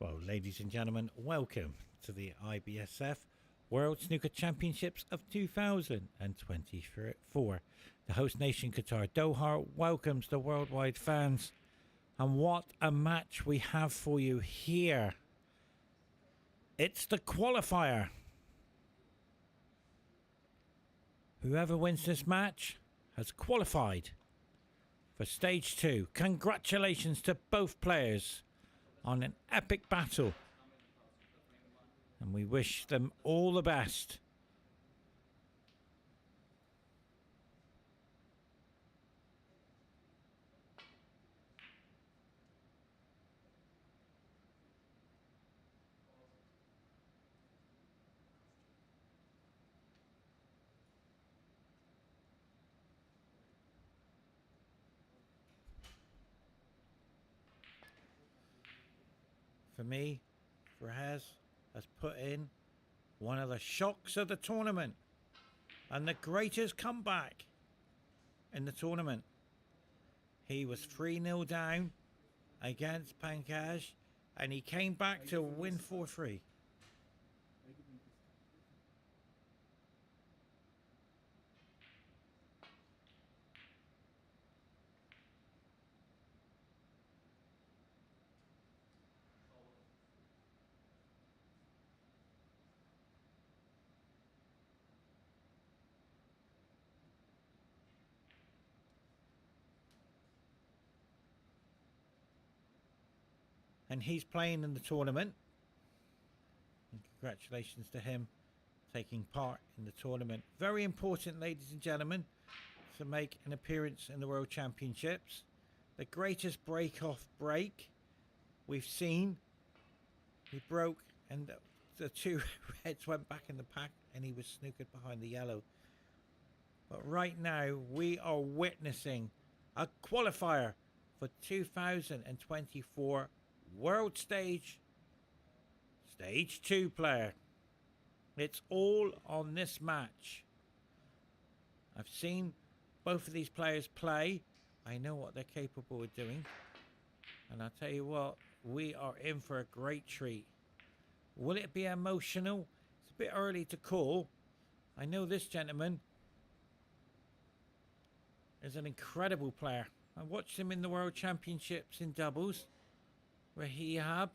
Well, ladies and gentlemen, welcome to the Ibsf World Snooker Championships of 2024. The host nation Qatar Doha welcomes the worldwide fans. And what a match we have for you here. It's the qualifier. Whoever wins this match has qualified for stage 2. Congratulations to both players on an epic battle, and we wish them all the best. For me, Firas has put in one of the shocks of the tournament and the greatest comeback in the tournament. He was 3-0 down against Pankaj and he came back to win 4-3. And he's playing in the tournament. And congratulations to him taking part in the tournament. Very important, ladies and gentlemen, to make an appearance in the World Championships. The greatest break-off break we've seen. He broke and the two reds went back in the pack and he was snookered behind the yellow. But right now we are witnessing a qualifier for 2024 World Stage 2 player. It's all on this match. I've seen both of these players play. I know what they're capable of doing. And I'll tell you what, we are in for a great treat. Will it be emotional? It's a bit early to call. I know this gentleman is an incredible player. I watched him in the World Championships in doubles. Rahab,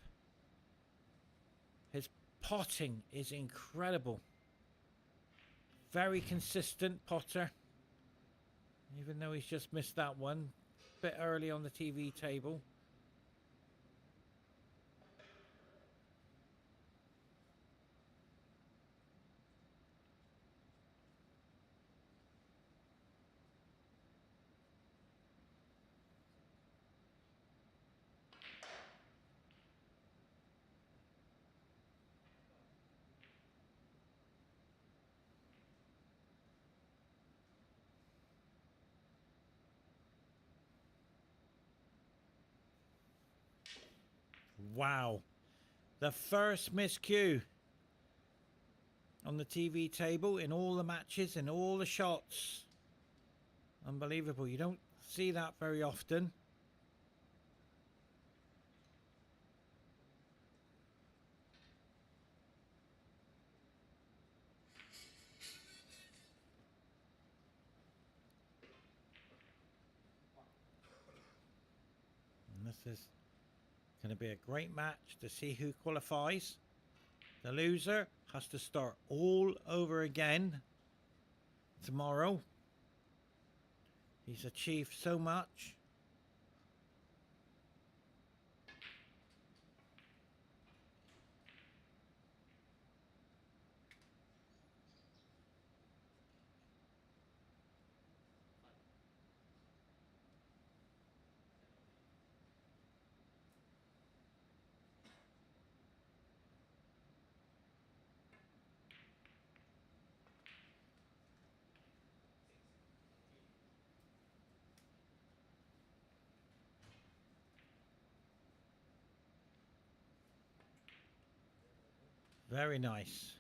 his potting is incredible. Very consistent potter. Even though he's just missed that one. A bit early on the TV table. Wow. The first miscue on the TV table in all the matches and all the shots. Unbelievable. You don't see that very often. And this is going to be a great match to see who qualifies. The loser has to start all over again tomorrow. He's achieved so much. Very nice.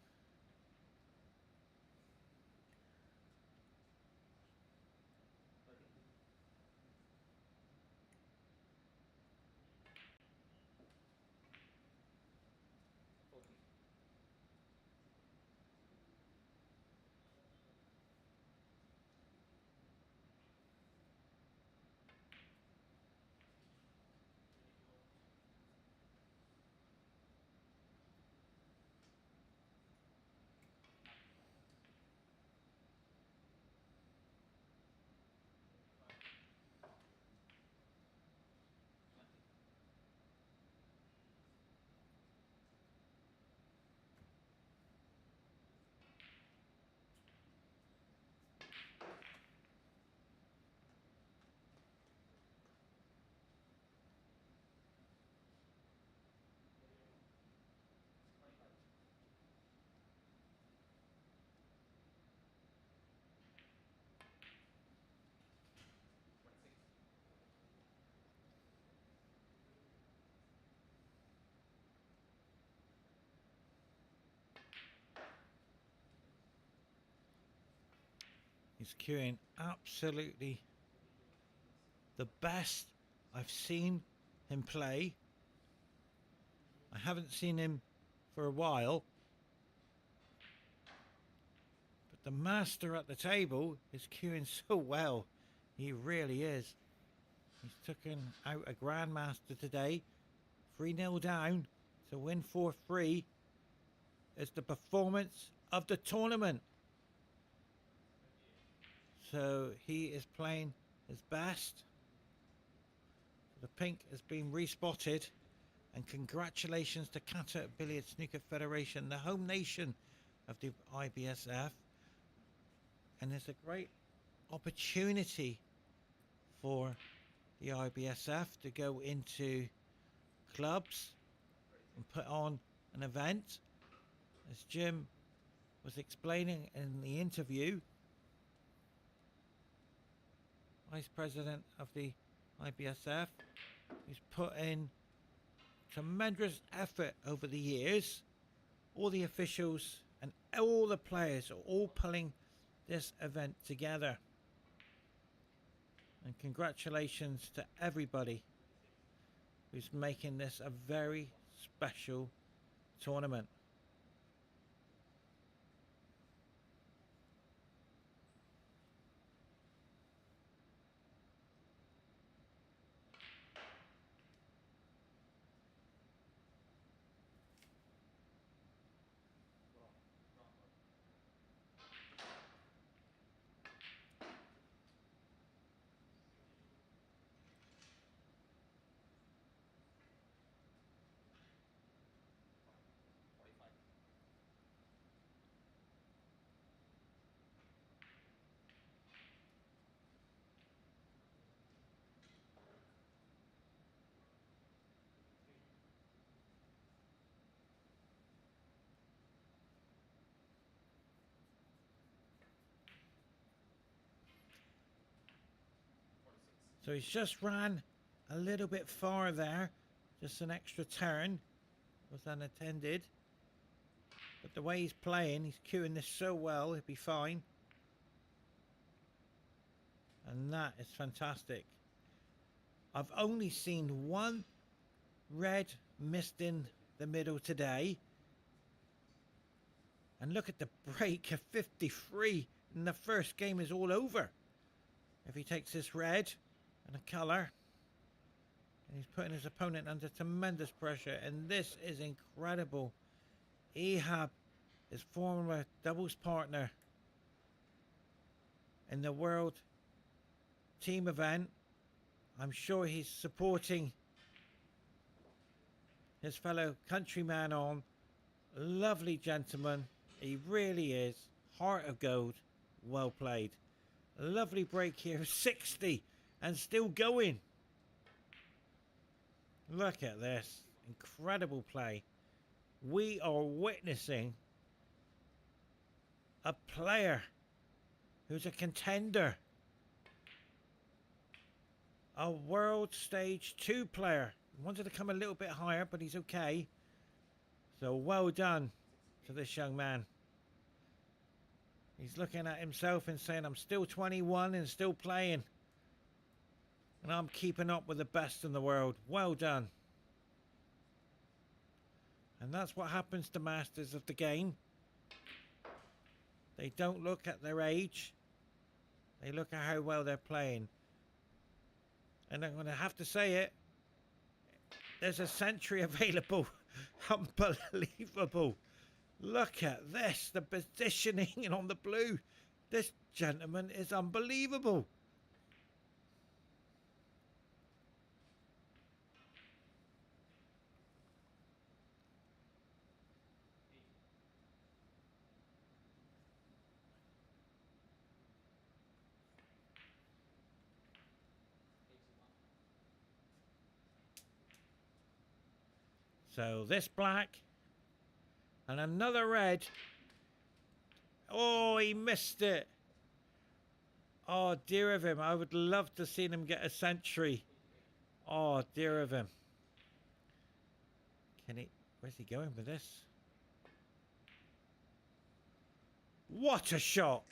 He's queuing absolutely the best I've seen him play. I haven't seen him for a while, but the master at the table is queuing so well. He really is. He's taken out a grandmaster today, 3-0 down to win 4-3. Is the performance of the tournament. So he is playing his best. The pink has been respotted, and congratulations to Qatar Billiard Snooker Federation, the home nation of the IBSF. And there's a great opportunity for the IBSF to go into clubs and put on an event. As Jim was explaining in the interview, Vice President of the IBSF, who's put in tremendous effort over the years. All the officials and all the players are all pulling this event together. And congratulations to everybody who's making this a very special tournament. So he's just ran a little bit far there. Just an extra turn was unattended. But the way he's playing, he's queuing this so well, he'll be fine. And that is fantastic. I've only seen one red missed in the middle today. And look at the break of 53. And the first game is all over. If he takes this red and a colour, and he's putting his opponent under tremendous pressure, and this is incredible. Ehab, his former doubles partner in the world team event. I'm sure he's supporting his fellow countryman on. Lovely gentleman, he really is. Heart of gold, well played. A lovely break here, 60 and still going. Look at this, incredible play. We are witnessing a player who's a contender, a world stage 2 player. Wanted to come a little bit higher, but he's okay. So well done to this young man. He's looking at himself and saying, I'm still 21 and still playing. And I'm keeping up with the best in the world. Well done. And that's what happens to masters of the game. They don't look at their age. They look at how well they're playing. And I'm going to have to say it. There's a century available. Unbelievable. Look at this. The positioning on the blue. This gentleman is unbelievable. So this black and another red. Oh, he missed it. Oh, dear of him. I would love to see him get a century. Oh, dear of him. Can he? Where's he going with this? What a shot.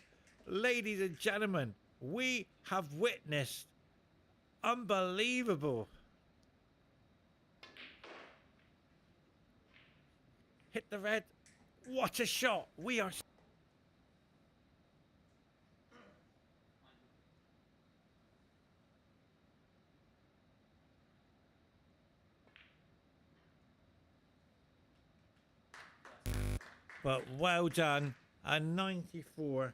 Ladies and gentlemen, we have witnessed unbelievable. Hit the red. What a shot. We are... But well done. A 94.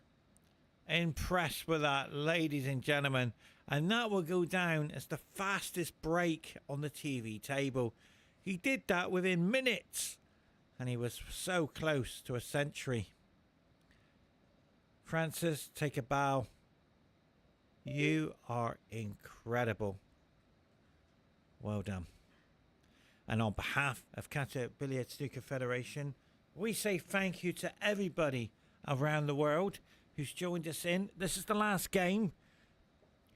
Impressed with that, ladies and gentlemen. And that will go down as the fastest break on the TV table. He did that within minutes. And he was so close to a century. Francis, take a bow. You are incredible. Well done. And on behalf of Qatar Billiard Snooker Federation, we say thank you to everybody around the world who's joined us in. This is the last game.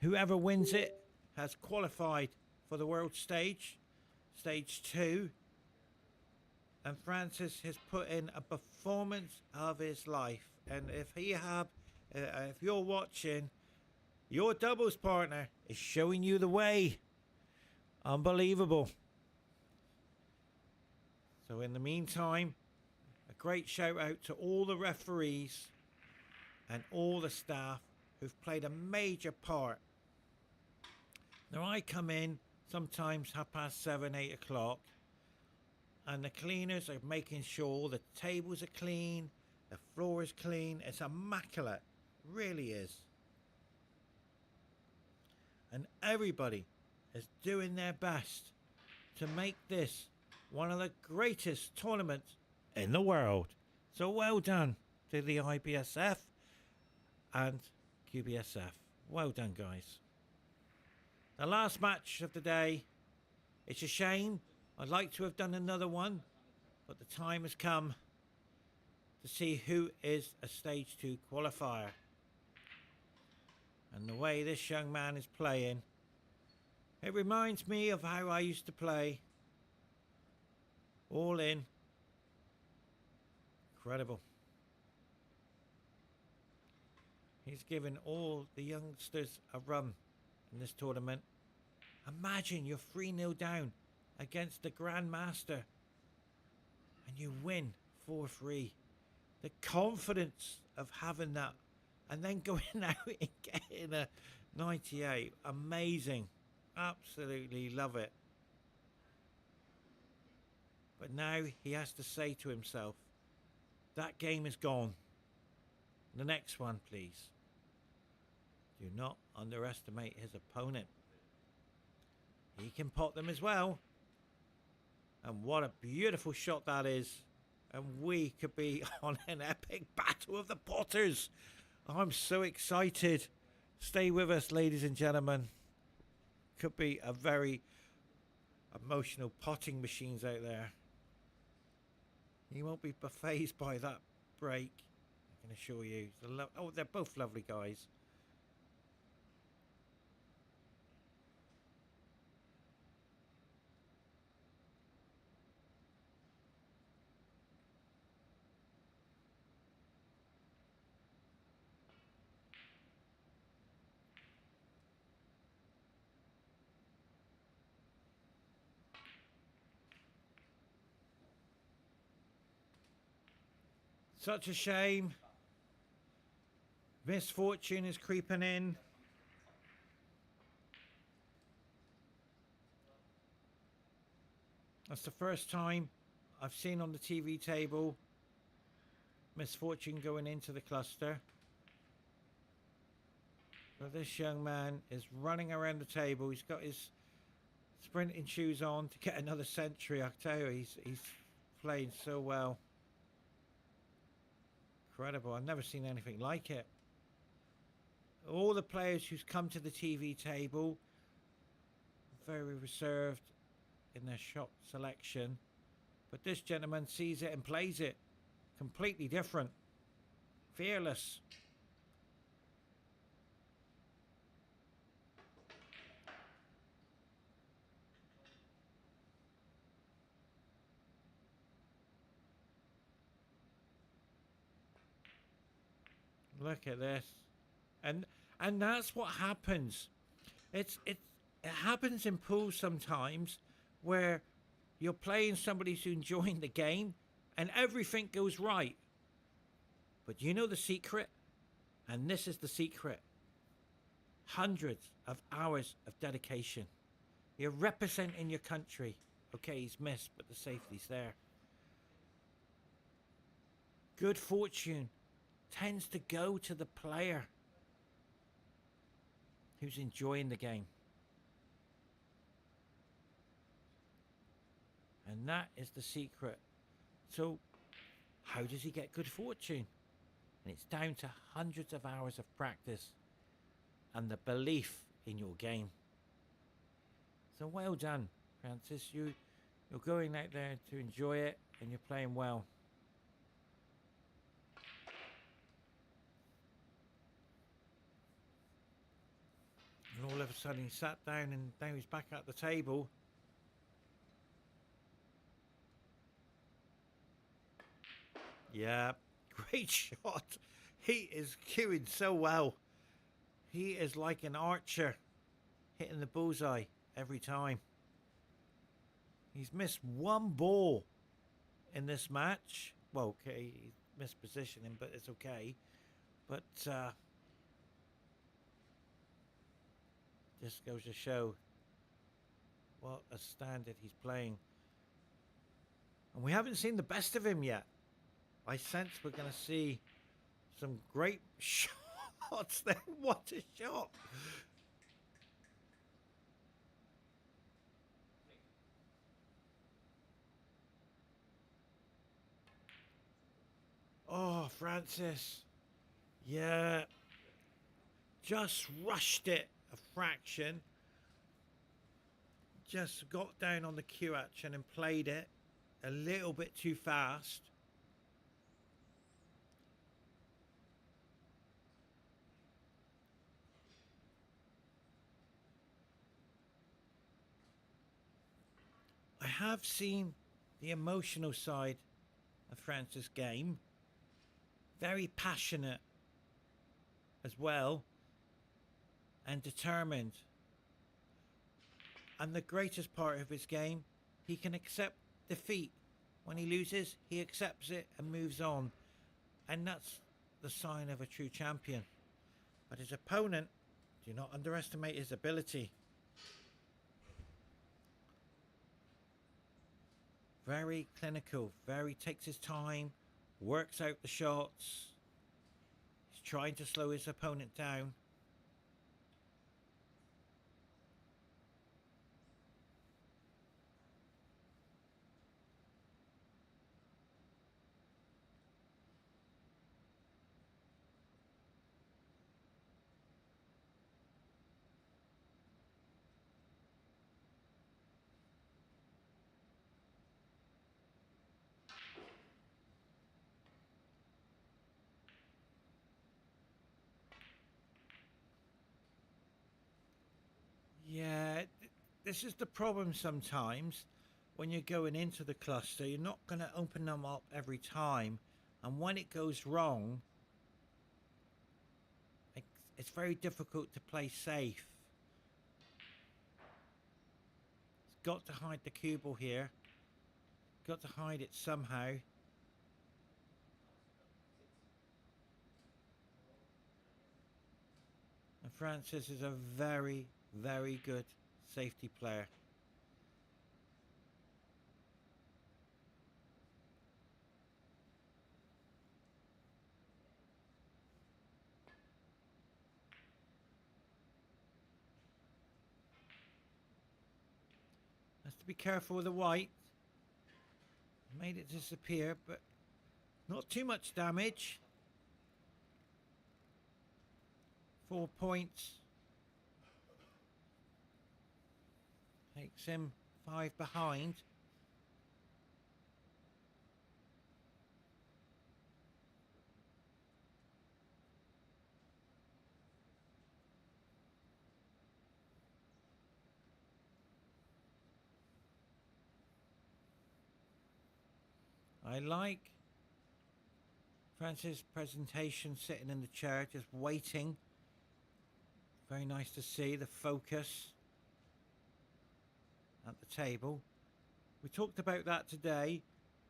Whoever wins it has qualified for the world stage, stage 2. And Francis has put in a performance of his life. And if you're watching, your doubles partner is showing you the way. Unbelievable. So in the meantime, a great shout out to all the referees and all the staff who've played a major part. Now I come in sometimes 7:30, 8 o'clock, and the cleaners are making sure the tables are clean, the floor is clean. It's immaculate, really is. And everybody is doing their best to make this one of the greatest tournaments in the world. So well done to the IBSF and QBSF. Well done, guys. The last match of the day. It's a shame. I'd like to have done another one, but the time has come to see who is a stage 2 qualifier. And the way this young man is playing, it reminds me of how I used to play. All in. Incredible. He's given all the youngsters a run in this tournament. Imagine you're 3-0 down against the Grandmaster and you win 4-3. The confidence of having that and then going out and getting a 98. Amazing. Absolutely love it. But now he has to say to himself, that game is gone. The next one, please. Do not underestimate his opponent. He can pot them as well. And what a beautiful shot that is. And we could be on an epic battle of the potters. I'm so excited. Stay with us, ladies and gentlemen. Could be a very emotional potting machines out there. You won't be fazed by that break, I can assure you. Oh, they're both lovely guys. Such a shame. Misfortune is creeping in. That's the first time I've seen on the TV table misfortune going into the cluster. But this young man is running around the table. He's got his sprinting shoes on to get another century. I tell you, he's playing so well. Incredible. I've never seen anything like it. All the players who's come to the TV table, very reserved in their shot selection. But this gentleman sees it and plays it. Completely different. Fearless. Look at this. and and that's what happens. It happens in pools sometimes where you're playing somebody who's enjoying the game and everything goes right. But you know the secret? And this is the secret. Hundreds of hours of dedication. You're representing your country. Okay, he's missed, but the safety's there. Good fortune tends to go to the player who's enjoying the game. And that is the secret. So, how does he get good fortune? And it's down to hundreds of hours of practice and the belief in your game. So well done, Francis. You're going out there to enjoy it and you're playing well. And all of a sudden he sat down and now he's back at the table. Yeah, great shot. He is cueing so well. He is like an archer hitting the bullseye every time. He's missed one ball in this match. Well, okay, he missed positioning, but it's okay. But just goes to show what a standard he's playing. And we haven't seen the best of him yet. I sense we're going to see some great shots there. What a shot. Oh, Francis. Yeah. Just rushed it a fraction. Just got down on the cue action and played it a little bit too fast. I have seen the emotional side of Francis' game. Very passionate as well. And determined. And the greatest part of his game, he can accept defeat. When he loses, he accepts it and moves on. And that's the sign of a true champion. But his opponent, do not underestimate his ability. Very clinical, very takes his time, works out the shots. He's trying to slow his opponent down. Yeah, this is the problem sometimes when you're going into the cluster. You're not going to open them up every time. And when it goes wrong, it's very difficult to play safe. It's got to hide the cue ball here. Got to hide it somehow. And Francis is a very, very good safety player. Has to be careful with the white. Made it disappear, but not too much damage. 4 points. Takes him 5 behind. I like Francis' presentation, sitting in the chair, just waiting Very nice to see the focus at the table. We talked about that today.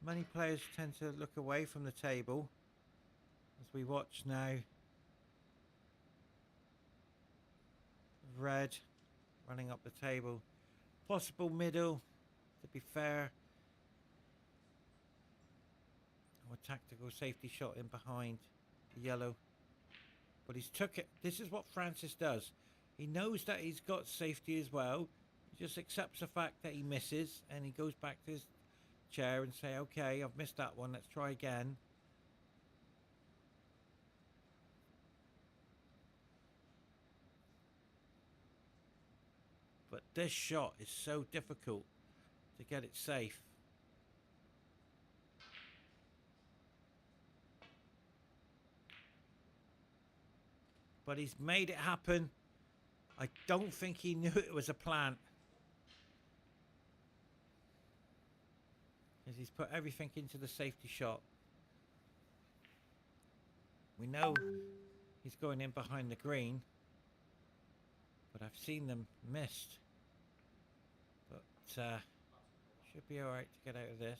Many players tend to look away from the table as we watch now. Red running up the table. Possible middle, to be fair. Or a tactical safety shot in behind the yellow. But he's took it. This is what Francis does. He knows that he's got safety as well. He just accepts the fact that he misses and he goes back to his chair and say, okay, I've missed that one. Let's try again. But this shot is so difficult to get it safe. But he's made it happen. I don't think he knew it was a plant. Because he's put everything into the safety shot. We know he's going in behind the green. But I've seen them missed. But should be alright to get out of this.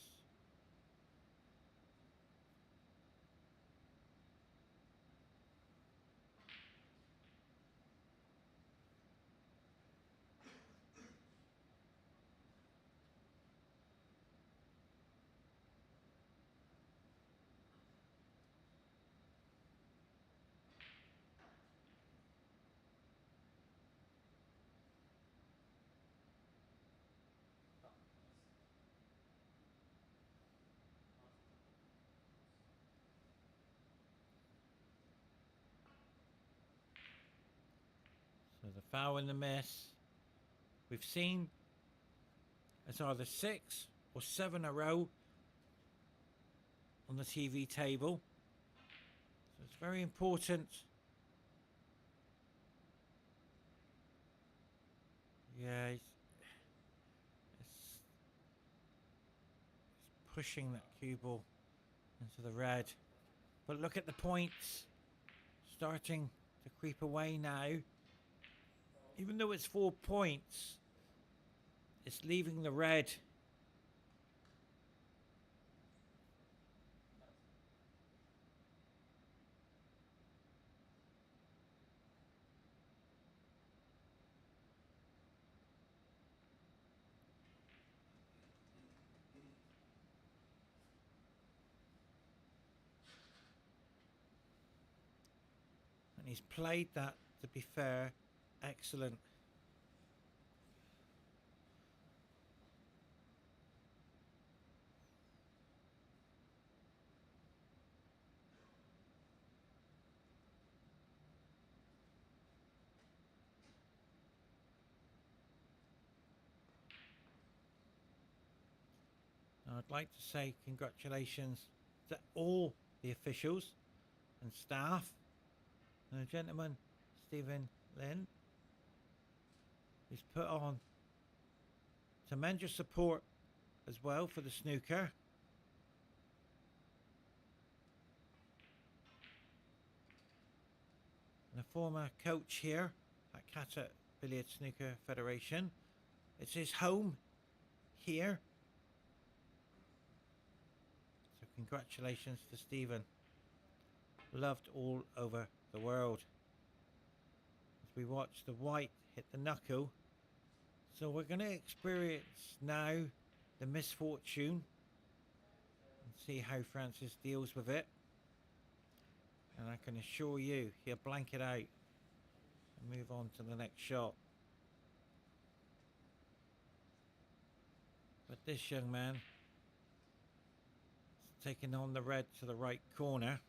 So the foul and the miss. We've seen as either 6 or 7 a row on the TV table. So it's very important. Yeah, he's pushing that cue ball into the red. But look at the points starting to creep away now. Even though it's 4 points, it's leaving the red. And he's played that, to be fair, excellent. Now, I'd like to say congratulations to all the officials and staff and the gentleman, Stephen Lynn, who's put on tremendous support as well for the snooker. And a former coach here at Qatar Billiard Snooker Federation. It's his home here. So congratulations to Stephen. Loved all over the world. As we watch the white hit the knuckle. So we're going to experience now the misfortune and see how Francis deals with it. And I can assure you he'll blank it out and move on to the next shot. But this young man is taking on the red to the right corner.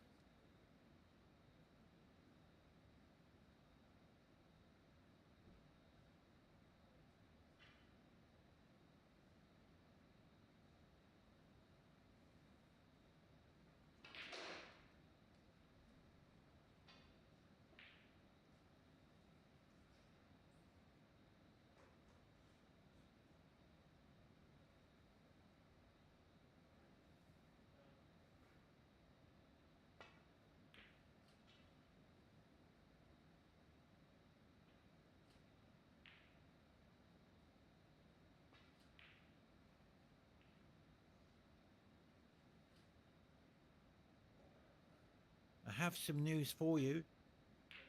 have some news for you.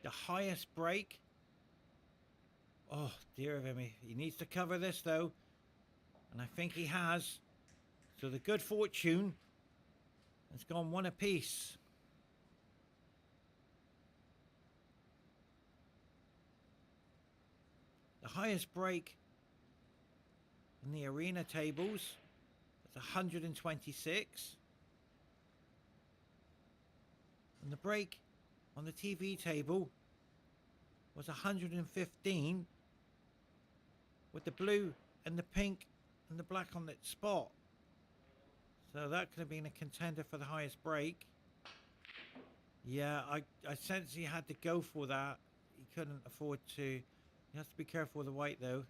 The highest break. Oh, dear of him. He needs to cover this, though. And I think he has. So the good fortune has gone one apiece. The highest break in the arena tables is 126. And the break on the TV table was 115 with the blue and the pink and the black on that spot. So that could have been a contender for the highest break. Yeah, I sense he had to go for that. He couldn't afford to. He has to be careful with the white though.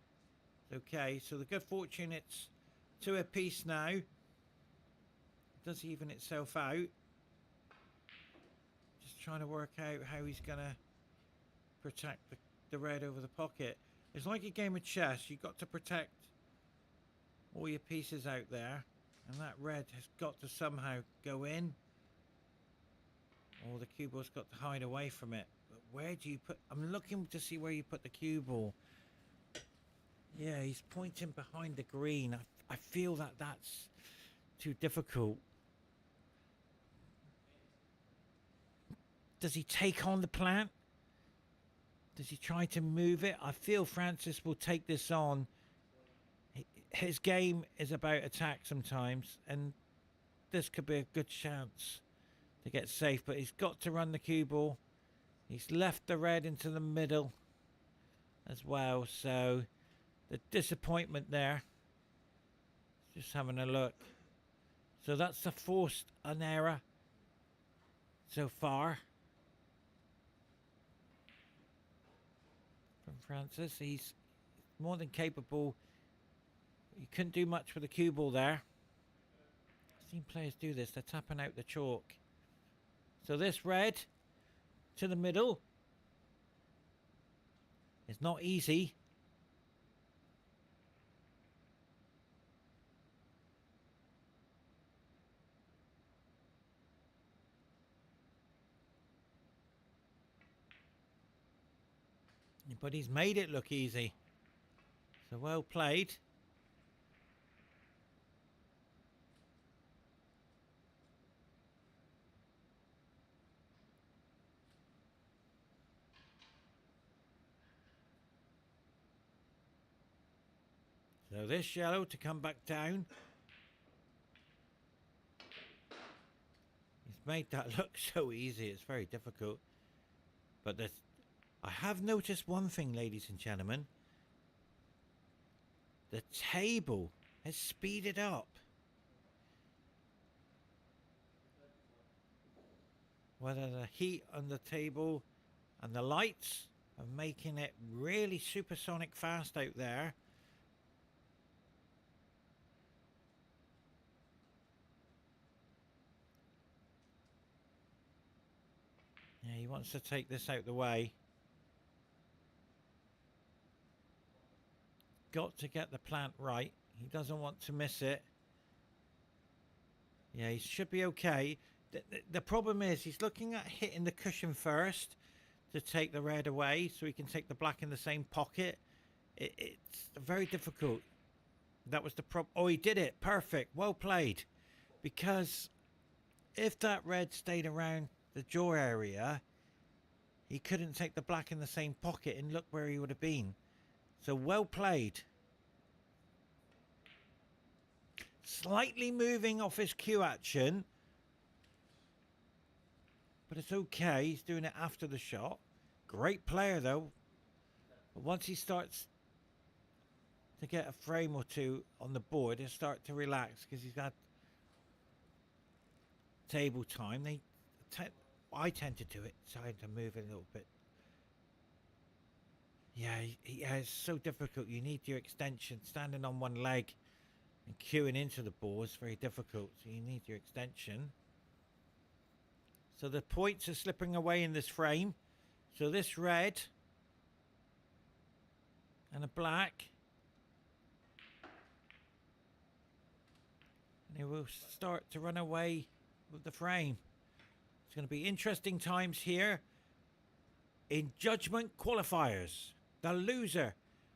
Okay, so the good fortune, it's 2 apiece now. It does even itself out. Just trying to work out how he's going to protect the red over the pocket. It's like a game of chess. You've got to protect all your pieces out there. And that red has got to somehow go in. Or the cue ball's got to hide away from it. But where do you put... I'm looking to see where you put the cue ball. Yeah, he's pointing behind the green. I feel that that's too difficult. Does he take on the plant? Does he try to move it? I feel Francis will take this on. His game is about attack sometimes, and this could be a good chance to get safe, but he's got to run the cue ball. He's left the red into the middle as well, so the disappointment there. Just having a look. So that's the forced an error so far from Francis. He's more than capable. You couldn't do much with the cue ball there. I've seen players do this. They're tapping out the chalk. So this red to the middle is not easy. But he's made it look easy. So well played. So this yellow to come back down. He's made that look so easy. It's very difficult. But I have noticed one thing, ladies and gentlemen. The table has speeded up. Whether the heat on the table and the lights are making it really supersonic fast out there. Yeah, he wants to take this out the way. Got to get the plant right. He doesn't want to miss it. Yeah, he should be okay. The problem is he's looking at hitting the cushion first to take the red away so he can take the black in the same pocket. It's very difficult. That was the problem. Oh, he did it. Perfect. Well played. Because if that red stayed around the jaw area, he couldn't take the black in the same pocket, and look where he would have been. So well played. Slightly moving off his cue action. But it's okay. He's doing it after the shot. Great player though. But once he starts to get a frame or two on the board, he'll start to relax because he's had table time. I tend to do it. Trying to move it a little bit. Yeah, it's so difficult. You need your extension. Standing on one leg and queuing into the ball is very difficult. So you need your extension. So the points are slipping away in this frame. So this red and a black. And it will start to run away with the frame. It's going to be interesting times here in judgment qualifiers. The loser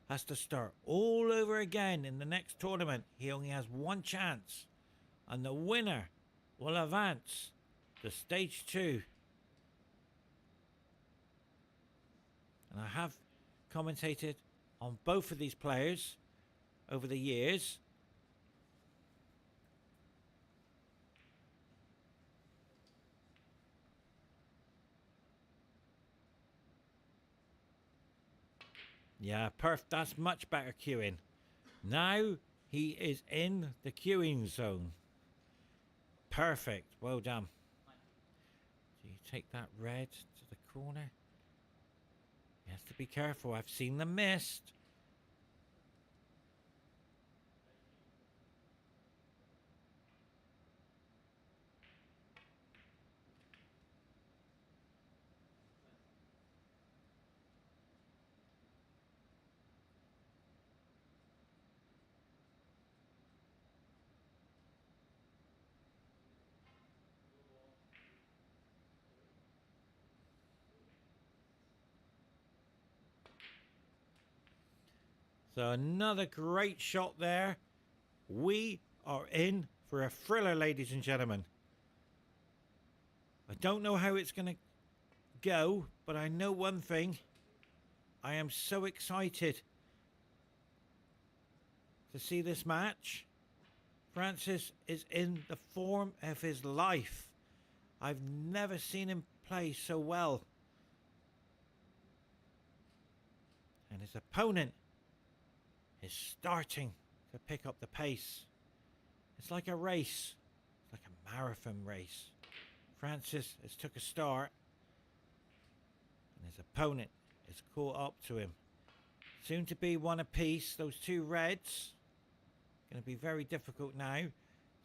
has to start all over again in the next tournament. He only has one chance, and the winner will advance to stage 2. And I have commentated on both of these players over the years. Yeah, that's much better queuing. Now he is in the queuing zone. Perfect. Well done. So you take that red to the corner. You have to be careful. I've seen them missed. So another great shot there. We are in for a thriller, ladies and gentlemen. I don't know how it's going to go, but I know one thing. I am so excited to see this match. Francis is in the form of his life. I've never seen him play so well. And his opponent is starting to pick up the pace. It's like a race. It's like a marathon race. Francis has took a start, and his opponent is caught up to him. Soon to be one apiece. Those two reds. Going to be very difficult now.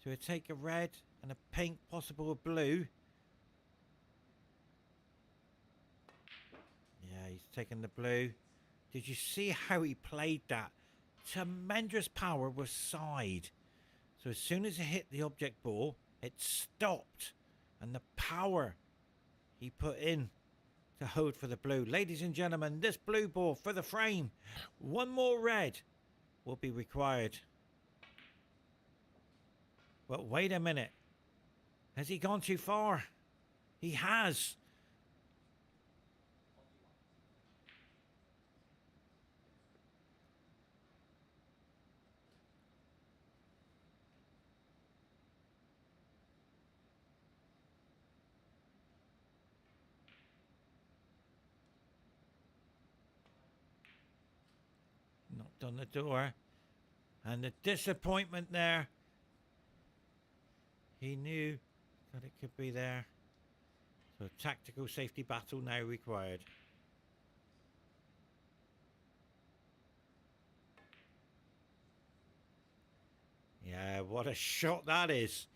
So take a red and a pink, possible a blue. Yeah, he's taken the blue. Did you see how he played that? Tremendous power with side. So as soon as it hit the object ball, it stopped. And the power he put in to hold for the blue. Ladies and gentlemen, this blue ball for the frame. One more red will be required. But wait a minute. Has he gone too far? He has. Knocked on the door. And the disappointment there. He knew that it could be there. So tactical safety battle now required. Yeah, what a shot that is.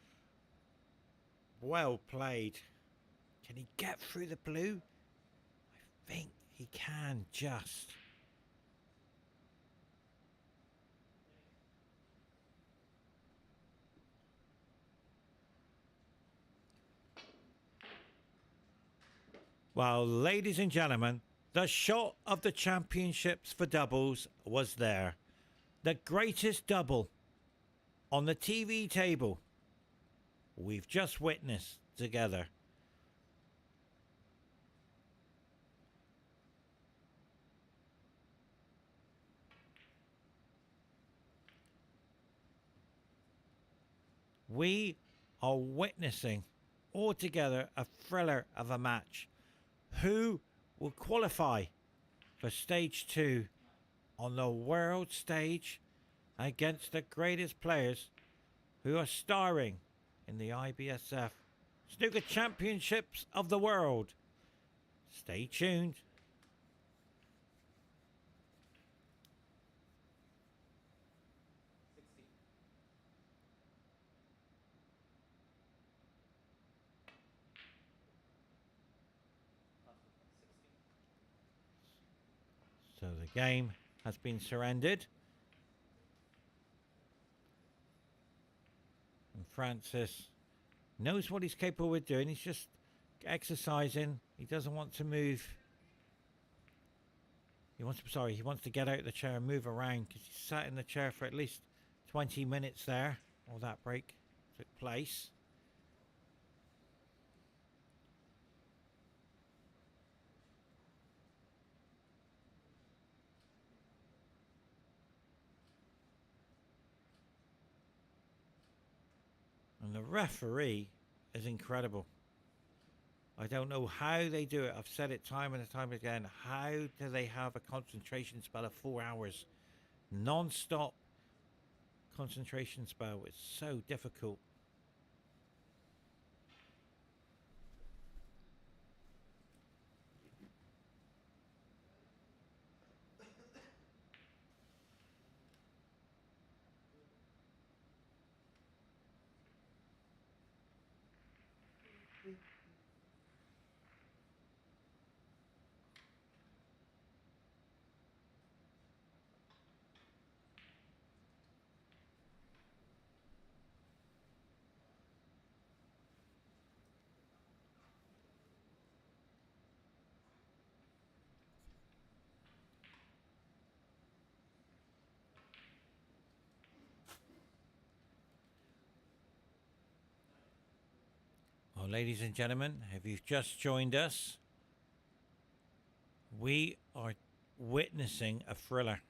Well played. Can he get through the blue? I think he can just. Well, ladies and gentlemen, the shot of the championships for doubles was there. The greatest double on the TV table we've just witnessed together. We are witnessing altogether a thriller of a match. Who will qualify for stage 2 on the world stage against the greatest players who are starring in the Ibsf Snooker Championships of the world? Stay tuned. So the game has been surrendered. And Francis knows what he's capable of doing. He's just exercising. He doesn't want to move. He wants to get out of the chair and move around because he sat in the chair for at least 20 minutes there. All that break took place. And the referee is incredible. I don't know how they do it. I've said it time and time again. How do they have a concentration spell of 4 hours? Non-stop concentration spell. It's so difficult. Well, ladies and gentlemen, if you've just joined us, we are witnessing a thriller.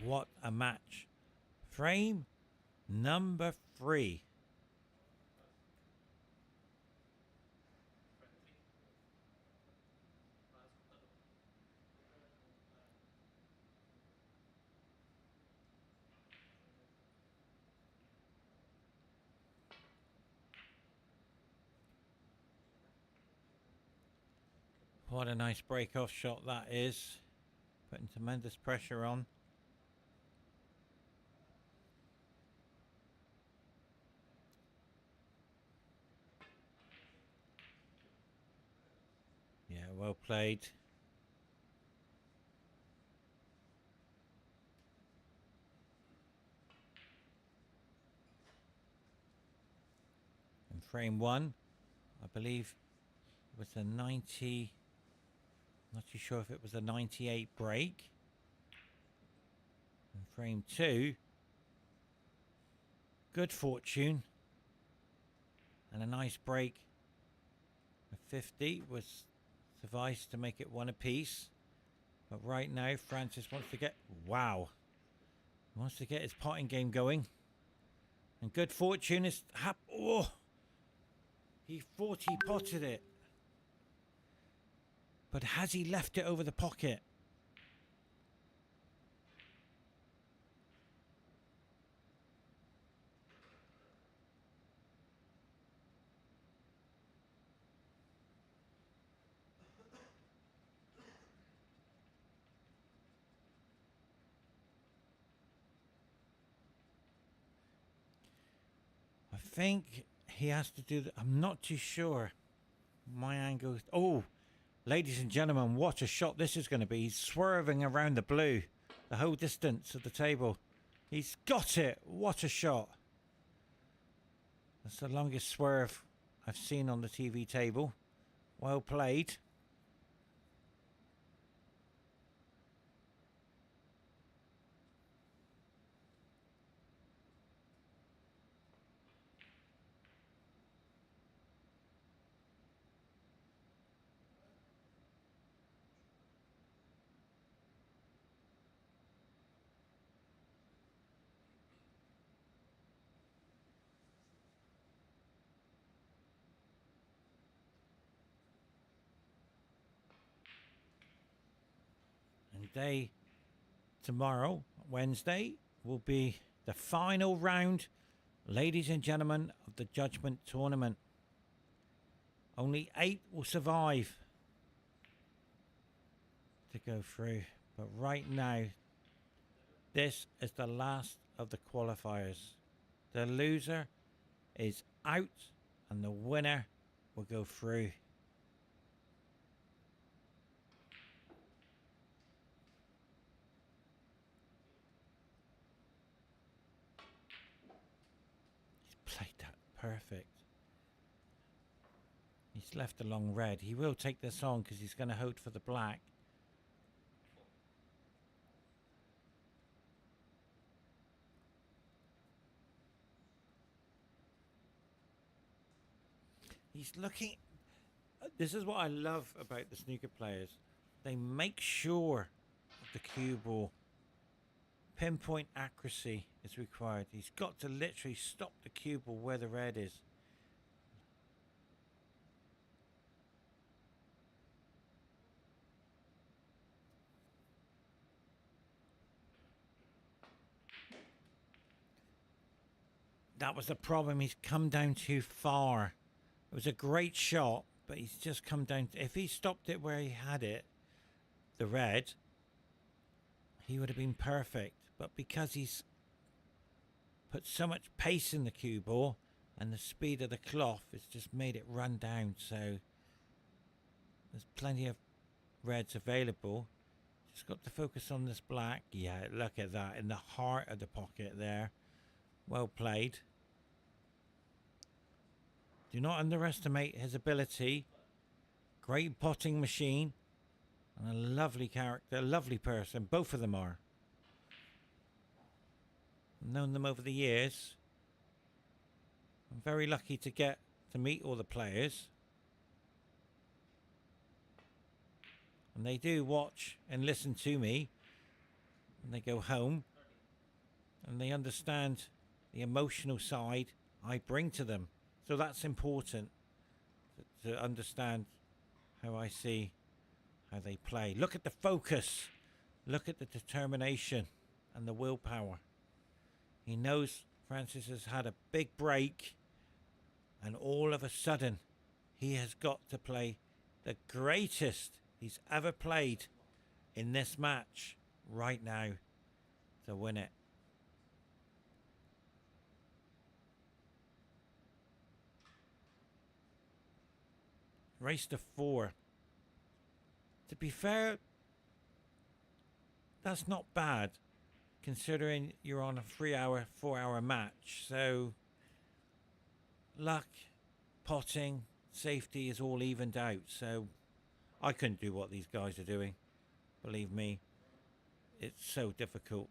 What a match. Frame number 3. What a nice break-off shot that is. Putting tremendous pressure on. Yeah, well played. And frame 1, I believe it was a 90... Not too sure if it was a 98 break. And frame 2, good fortune. And a nice break. A 50 was suffice to make it 1 apiece. But right now, Francis wants to get... Wow. He wants to get his potting game going. And good fortune is... Oh! He 40 potted it. But has he left it over the pocket? I think he has to do that. I'm not too sure. My angle... Oh! Ladies and gentlemen, what a shot this is going to be. He's swerving around the blue. The whole distance of the table. He's got it. What a shot. That's the longest swerve I've seen on the TV table. Well played. Day tomorrow, Wednesday, will be the final round, ladies and gentlemen, of the Judgment Tournament. Only 8 will survive to go through. But right now, this is the last of the qualifiers. The loser is out and the winner will go through. Played that perfect. He's left along red. He will take this on because he's going to hope for the black. He's looking. This is what I love about the snooker players. They make sure the cue ball. Pinpoint accuracy is required. He's got to literally stop the cue ball where the red is. That was the problem. He's come down too far. It was a great shot, but he's just come down. If he stopped it where he had it, the red, he would have been perfect. But because he's put so much pace in the cue ball and the speed of the cloth, it's just made it run down. So there's plenty of reds available. Just got to focus on this black. Yeah, look at that in the heart of the pocket there. Well played. Do not underestimate his ability. Great potting machine. And a lovely character, a lovely person. Both of them are. I've known them over the years. I'm very lucky to get to meet all the players. And they do watch and listen to me when they go home. And they understand the emotional side I bring to them. So that's important to understand how I see how they play. Look at the focus. Look at the determination and the willpower. He knows Francis has had a big break, and all of a sudden he has got to play the greatest he's ever played in this match right now to win it. Race to 4. To be fair, that's not bad considering you're on a 3-hour, 4-hour match. So luck, potting, safety is all evened out. So I couldn't do what these guys are doing. Believe me, it's so difficult.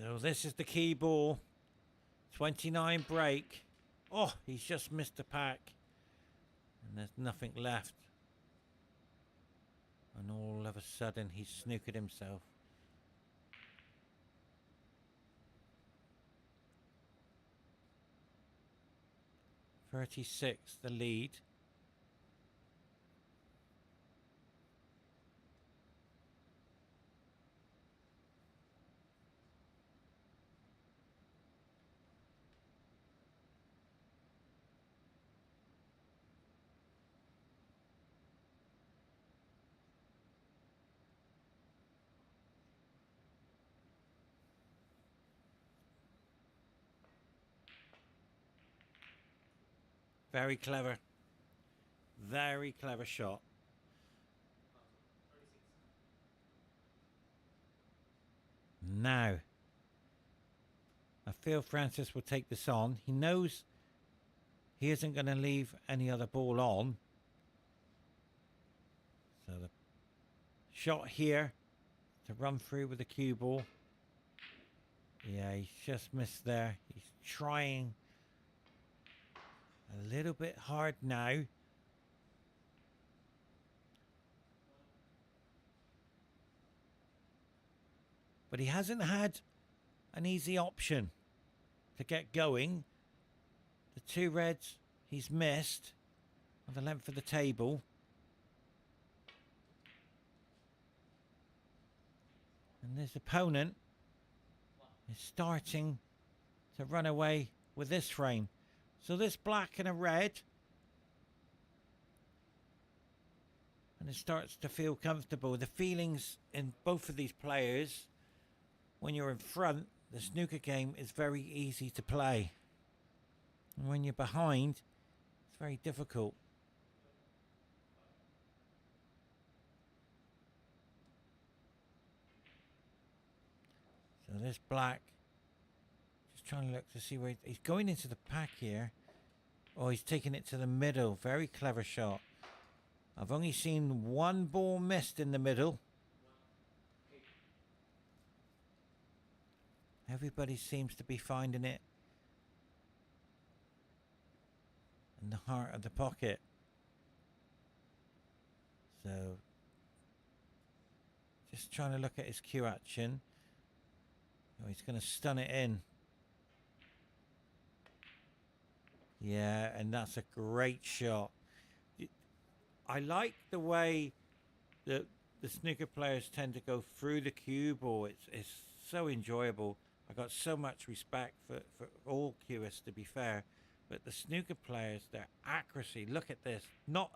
So this is the key ball. 29 break. Oh, he's just missed the pack. And there's nothing left. And all of a sudden he's snookered himself. .36 the lead. Very clever. Very clever shot. Now, I feel Francis will take this on. He knows he isn't going to leave any other ball on. So the shot here to run through with the cue ball. Yeah, he's just missed there. He's trying a little bit hard now. But he hasn't had an easy option to get going. The 2 reds he's missed on the length of the table. And his opponent is starting to run away with this frame. So this black and a red. And it starts to feel comfortable. The feelings in both of these players when you're in front the snooker game is very easy to play. And when you're behind, it's very difficult. So this black, just trying to look to see where he's going into the pack here. Oh, he's taking it to the middle. Very clever shot. I've only seen one ball missed in the middle. Everybody seems to be finding it in the heart of the pocket. So, just trying to look at his cue action. Oh, he's going to stun it in. Yeah, and that's a great shot. I like the way that the snooker players tend to go through the cue ball. It's so enjoyable. I got so much respect for all cueists, to be fair. But the snooker players, their accuracy, look at this. Not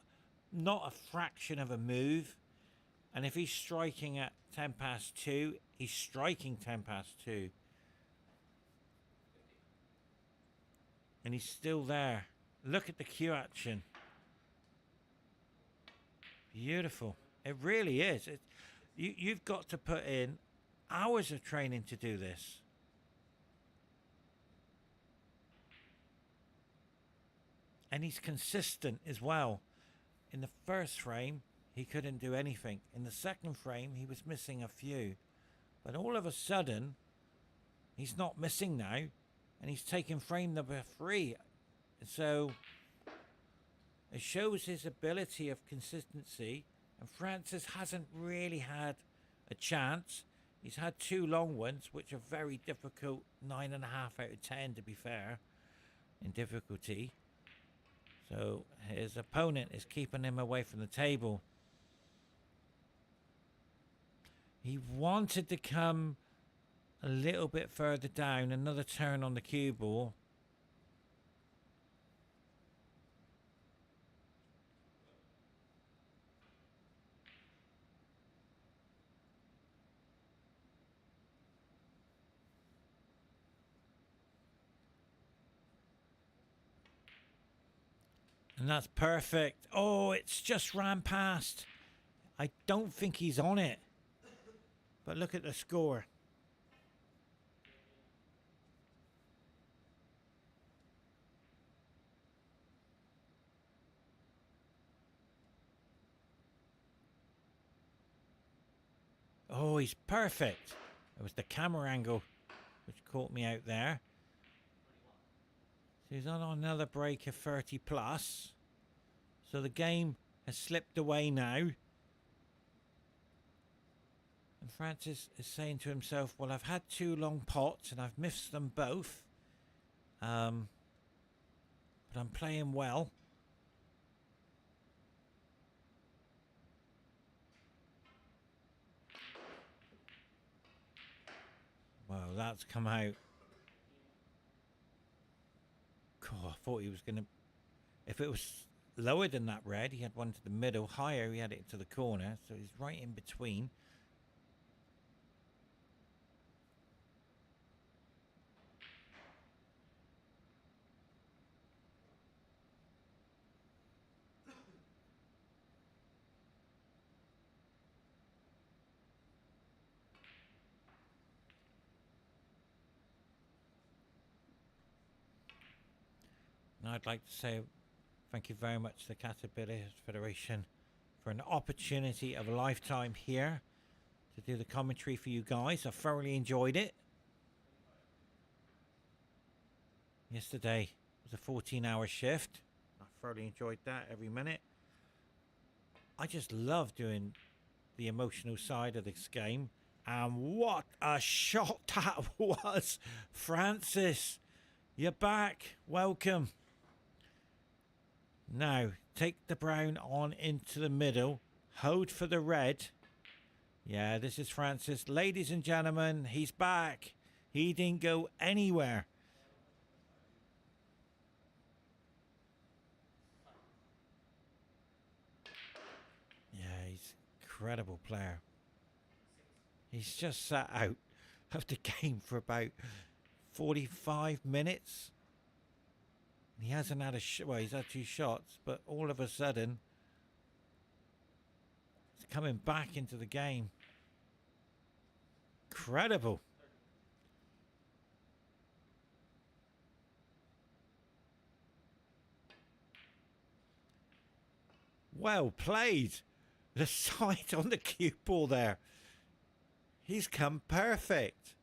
a fraction of a move. And if he's striking at 10 past 2, he's striking 10 past 2. And he's still there. Look at the cue action. Beautiful. It really is. You've got to put in hours of training to do this. And he's consistent as well. In the first frame, he couldn't do anything. In the second frame, he was missing a few. But all of a sudden, he's not missing now. And he's taking frame number 3. So it shows his ability of consistency. And Francis hasn't really had a chance. He's had 2 long ones, which are very difficult. 9.5 out of 10, to be fair, in difficulty. So his opponent is keeping him away from the table. He wanted to come a little bit further down. Another turn on the cue ball. And that's perfect. Oh, it's just ran past. I don't think he's on it. But look at the score. Oh, he's perfect. It was the camera angle which caught me out there. So he's on another break of 30 plus. So the game has slipped away now. And Francis is saying to himself, well, I've had 2 long pots and I've missed them both. But I'm playing well. Well, that's come out. God, I thought he was going to... If it was lower than that red, he had one to the middle. Higher, he had it to the corner. So he's right in between. And I'd like to say thank you very much to the Qatar Federation for an opportunity of a lifetime here to do the commentary for you guys. I thoroughly enjoyed it. Yesterday was a 14-hour shift. I thoroughly enjoyed that every minute. I just love doing the emotional side of this game. And what a shot that was. Francis, you're back. Welcome. Now, take the brown on into the middle. Hold for the red. Yeah, this is Francis. Ladies and gentlemen, he's back. He didn't go anywhere. Yeah, he's an incredible player. He's just sat out. of the game for about 45 minutes. He hasn't had well, he's had 2 shots, but all of a sudden, he's coming back into the game. Incredible. Well played. The sight on the cue ball there. He's come perfect.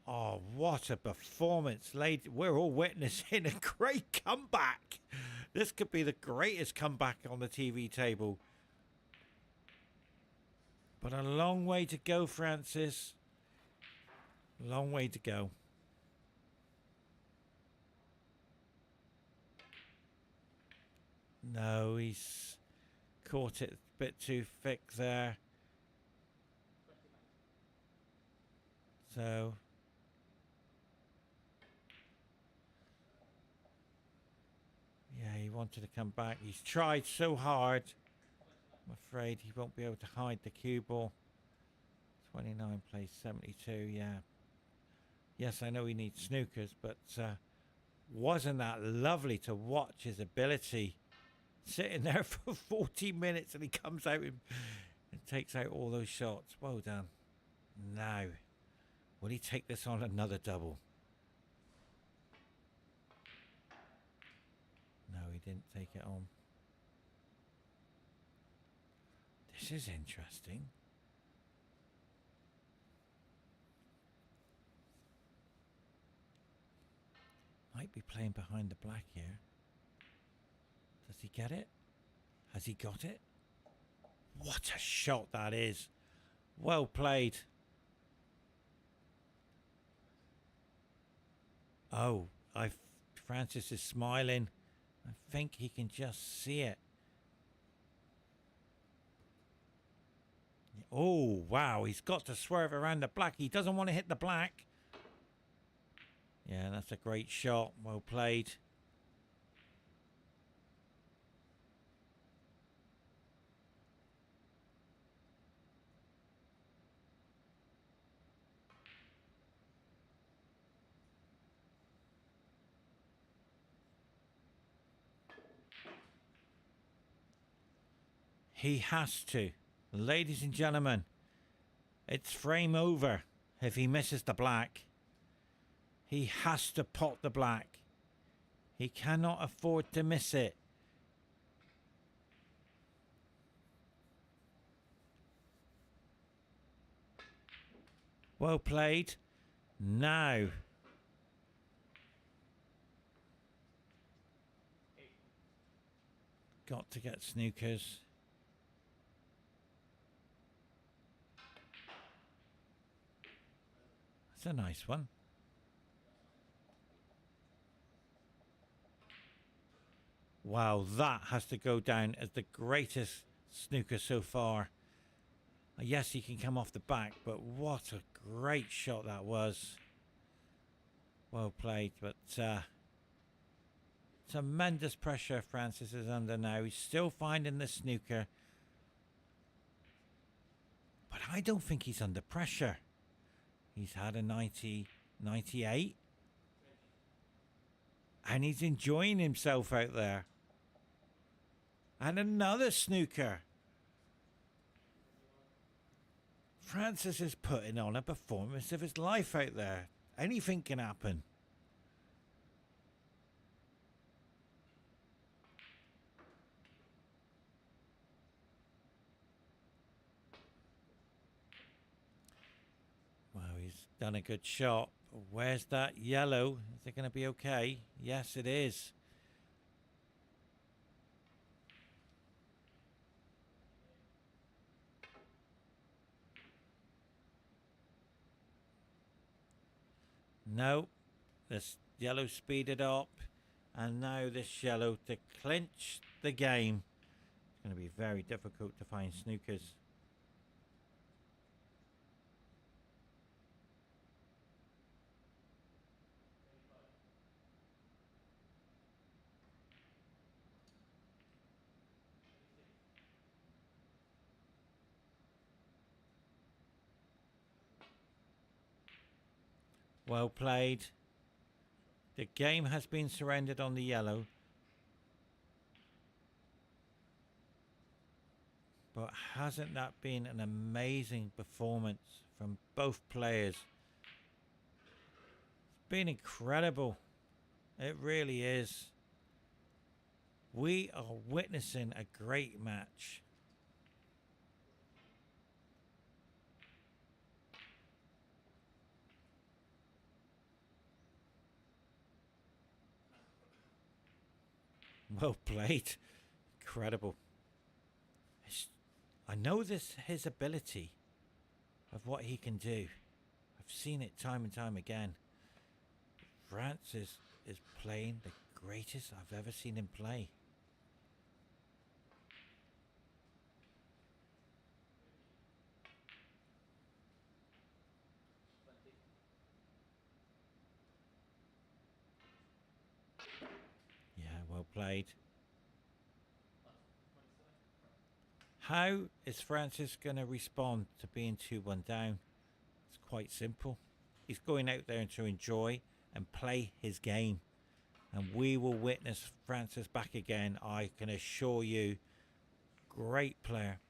Oh, what a performance, lady. We're all witnessing a great comeback. This could be the greatest comeback on the TV table. But a long way to go, Francis. Long way to go. No, he's caught it a bit too thick there. So yeah, he wanted to come back. He's tried so hard. I'm afraid he won't be able to hide the cue ball. 29 plays 72, yeah. Yes, I know he needs snookers, but wasn't that lovely to watch his ability? Sitting there for 40 minutes and he comes out and takes out all those shots. Well done. Now, will he take this on another double? No, he didn't take it on. This is interesting. Might be playing behind the black here. Does he get it? Has he got it? What a shot that is. Well played. Oh, Francis is smiling. I think he can just see it. Oh, wow. He's got to swerve around the black. He doesn't want to hit the black. Yeah, that's a great shot. Well played. He has to. Ladies and gentlemen, it's frame over if he misses the black. He has to pot the black. He cannot afford to miss it. Well played. Now. Got to get snookers. That's a nice one. Wow, that has to go down as the greatest snooker so far. Yes, he can come off the back, but what a great shot that was. Well played, but tremendous pressure Francis is under now. He's still finding the snooker. But I don't think he's under pressure. He's had a 90, 98. And he's enjoying himself out there. And another snooker. Francis is putting on a performance of his life out there. Anything can happen. Wow, he's done a good shot. Where's that yellow? Is it going to be okay? Yes, it is. No, this yellow speeded up, and now this yellow to clinch the game. It's going to be very difficult to find snookers. Well played. The game has been surrendered on the yellow. But hasn't that been an amazing performance from both players? It's been incredible. It really is. We are witnessing a great match. Well played. Incredible. I know his ability of what he can do. I've seen it time and time again. Francis is playing the greatest I've ever seen him play. Yeah, well played. How is Francis going to respond to being 2-1 down? It's quite simple. He's going out there to enjoy and play his game. And we will witness Francis back again, I can assure you. Great player.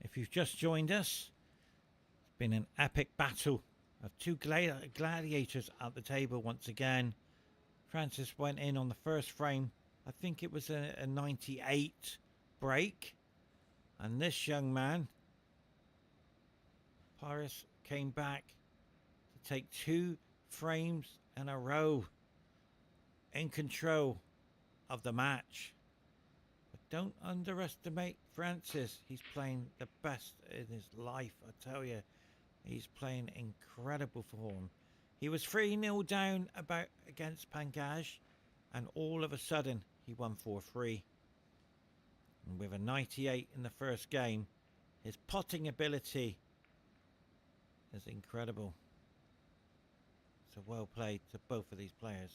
If you've just joined us, it's been an epic battle of two gladiators at the table once again. Francis went in on the first frame. I think it was a 98 break. And this young man, Firas, came back to take 2 frames in a row in control of the match. Don't underestimate Francis. He's playing the best in his life, I tell you. He's playing incredible form. He was 3-0 down about against Pangaj, and all of a sudden he won 4-3. And with a 98 in the first game, his potting ability is incredible. So well played to both of these players.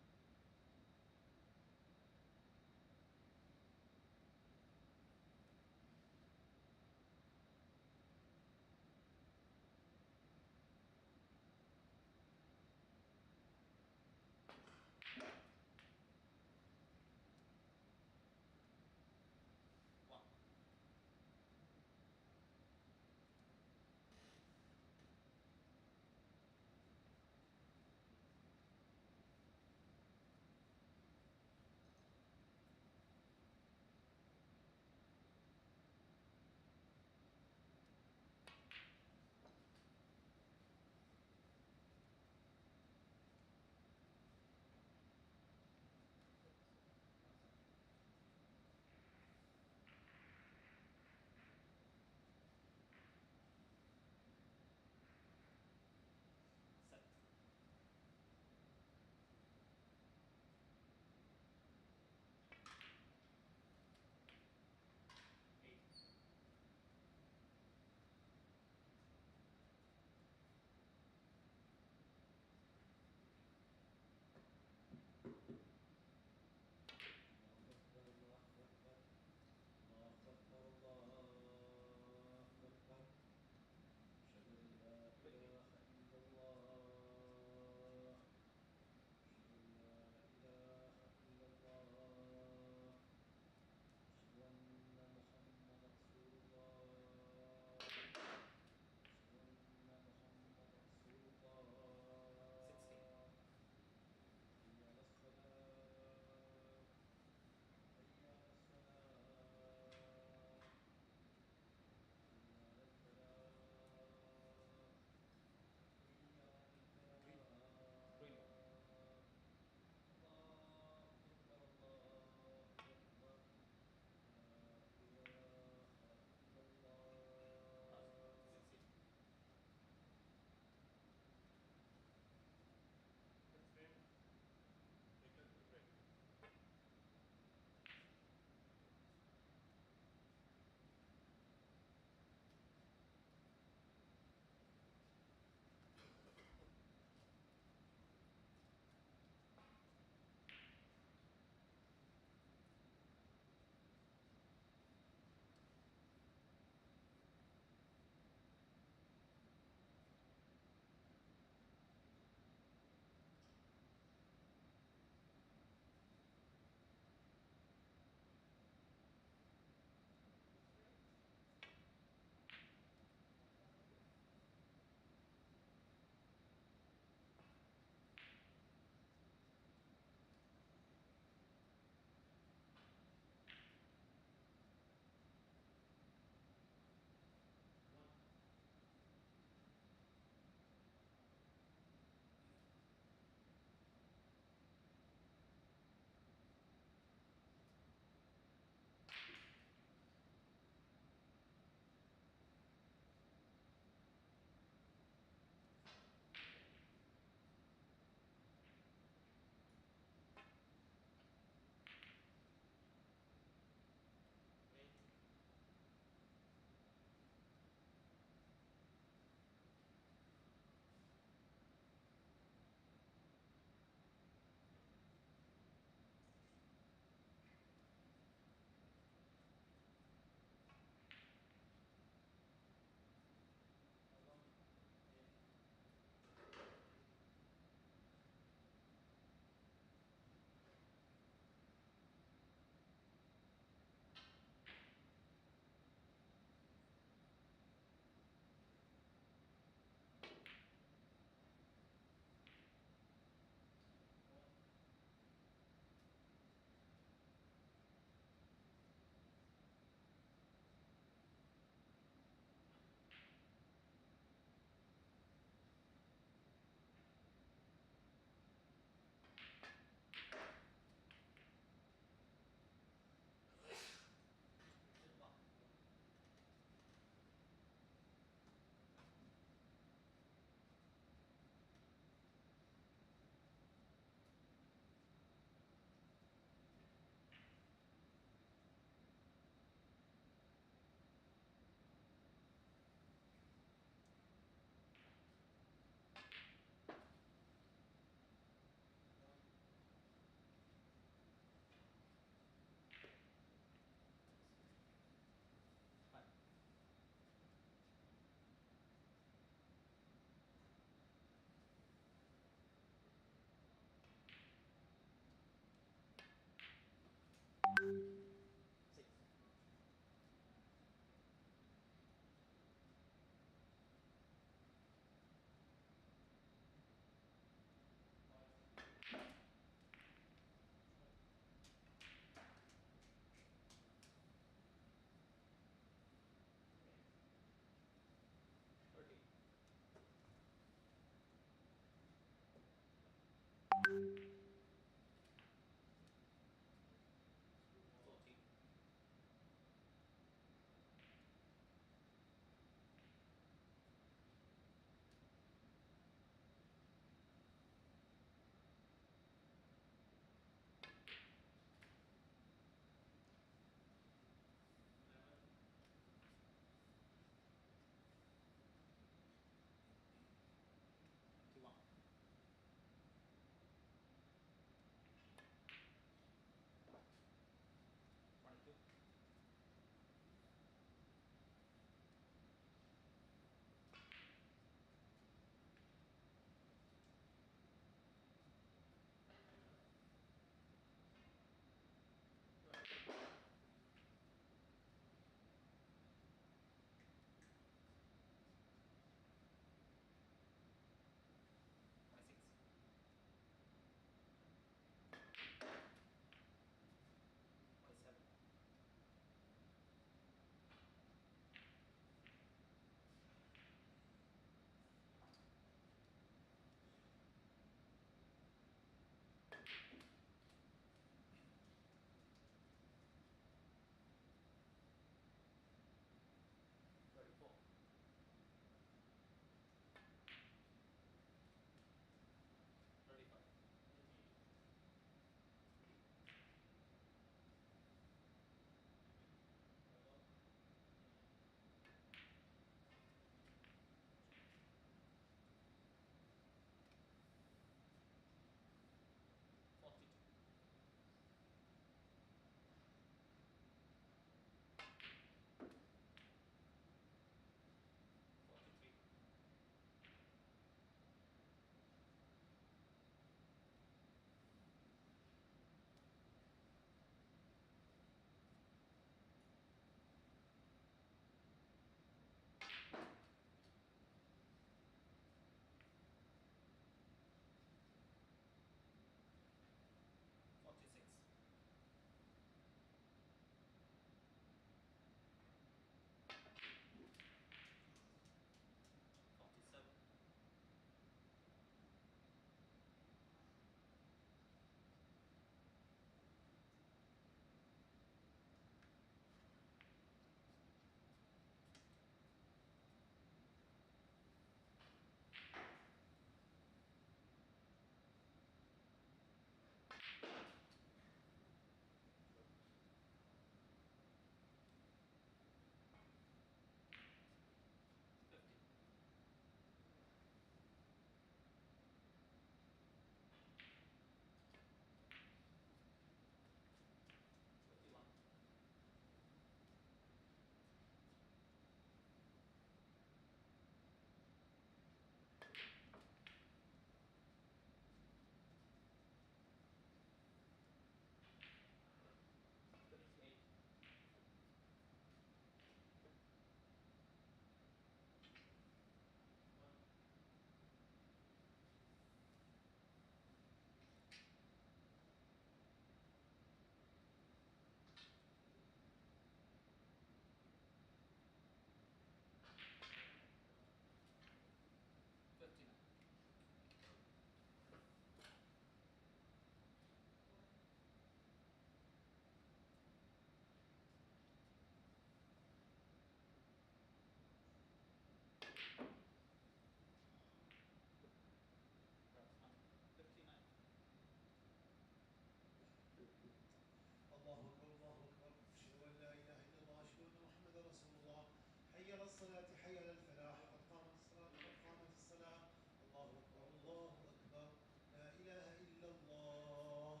الصلاة حي على الفلاح قد قامت الصلاة قد قامت الصلاة الله أكبر الله أكبر لا إله إلا الله.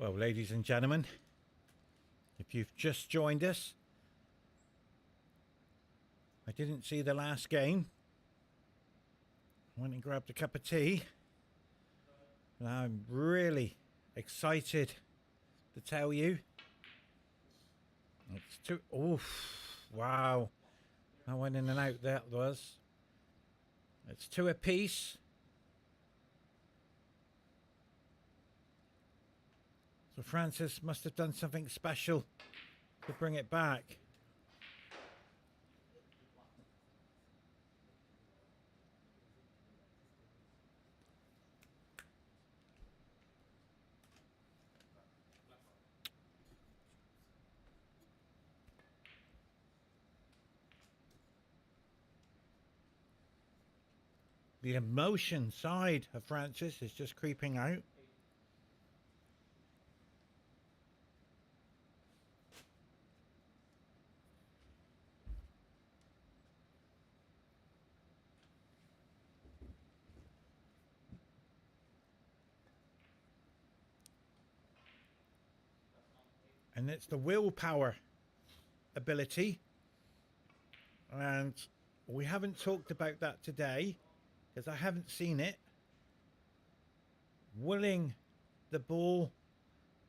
Well, ladies and gentlemen, if you've just joined us, I didn't see the last game. I went and grabbed a cup of tea. And I'm really excited to tell you. It's two. Oof. Wow. I went in and out, that was. It's 2 apiece. So Francis must have done something special to bring it back. The emotion side of Francis is just creeping out. And it's the willpower ability. And we haven't talked about that today because I haven't seen it. Willing the ball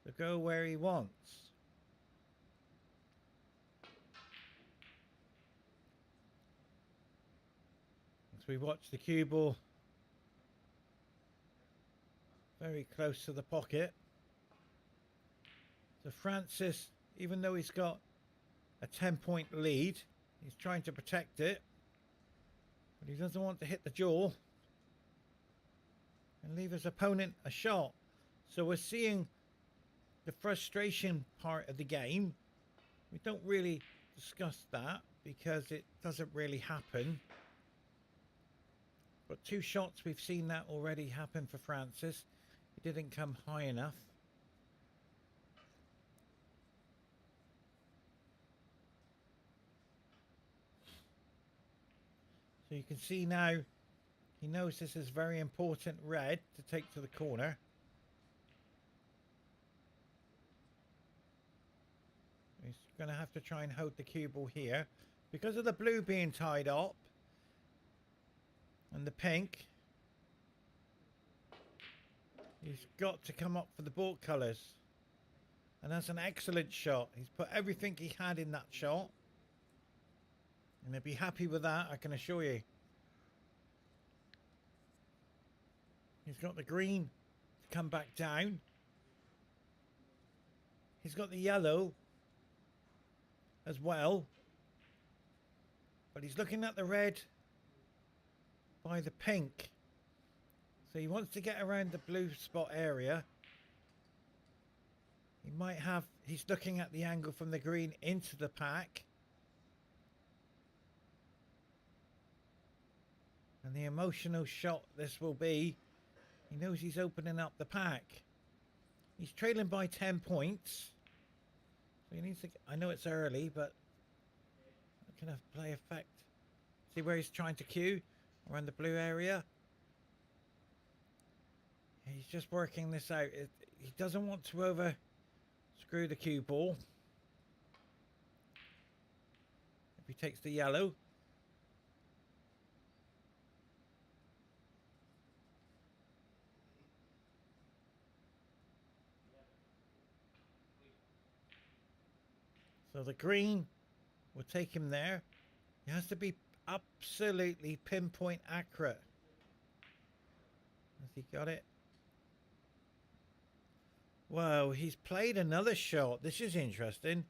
to go where he wants. As we watch the cue ball very close to the pocket. So Francis, even though he's got a 10-point lead, he's trying to protect it. But he doesn't want to hit the jaw and leave his opponent a shot. So we're seeing the frustration part of the game. We don't really discuss that because it doesn't really happen. But 2 shots, we've seen that already happen for Francis. He didn't come high enough. So you can see now, he knows this is very important red to take to the corner. He's going to have to try and hold the cue ball here. Because of the blue being tied up and the pink, he's got to come up for the ball colours. And that's an excellent shot. He's put everything he had in that shot. And he'll be happy with that, I can assure you. He's got the green to come back down. He's got the yellow as well. But he's looking at the red by the pink. So he wants to get around the blue spot area. He might have, he's looking at the angle from the green into the pack. And the emotional shot this will be. He knows he's opening up the pack. He's trailing by 10 points. So he needs to, I know it's early, but it can have play effect. See where he's trying to cue? Around the blue area. He's just working this out. He doesn't want to over screw the cue ball. If he takes the yellow. So the green will take him there. He has to be absolutely pinpoint accurate. Has he got it? Wow, he's played another shot. This is interesting.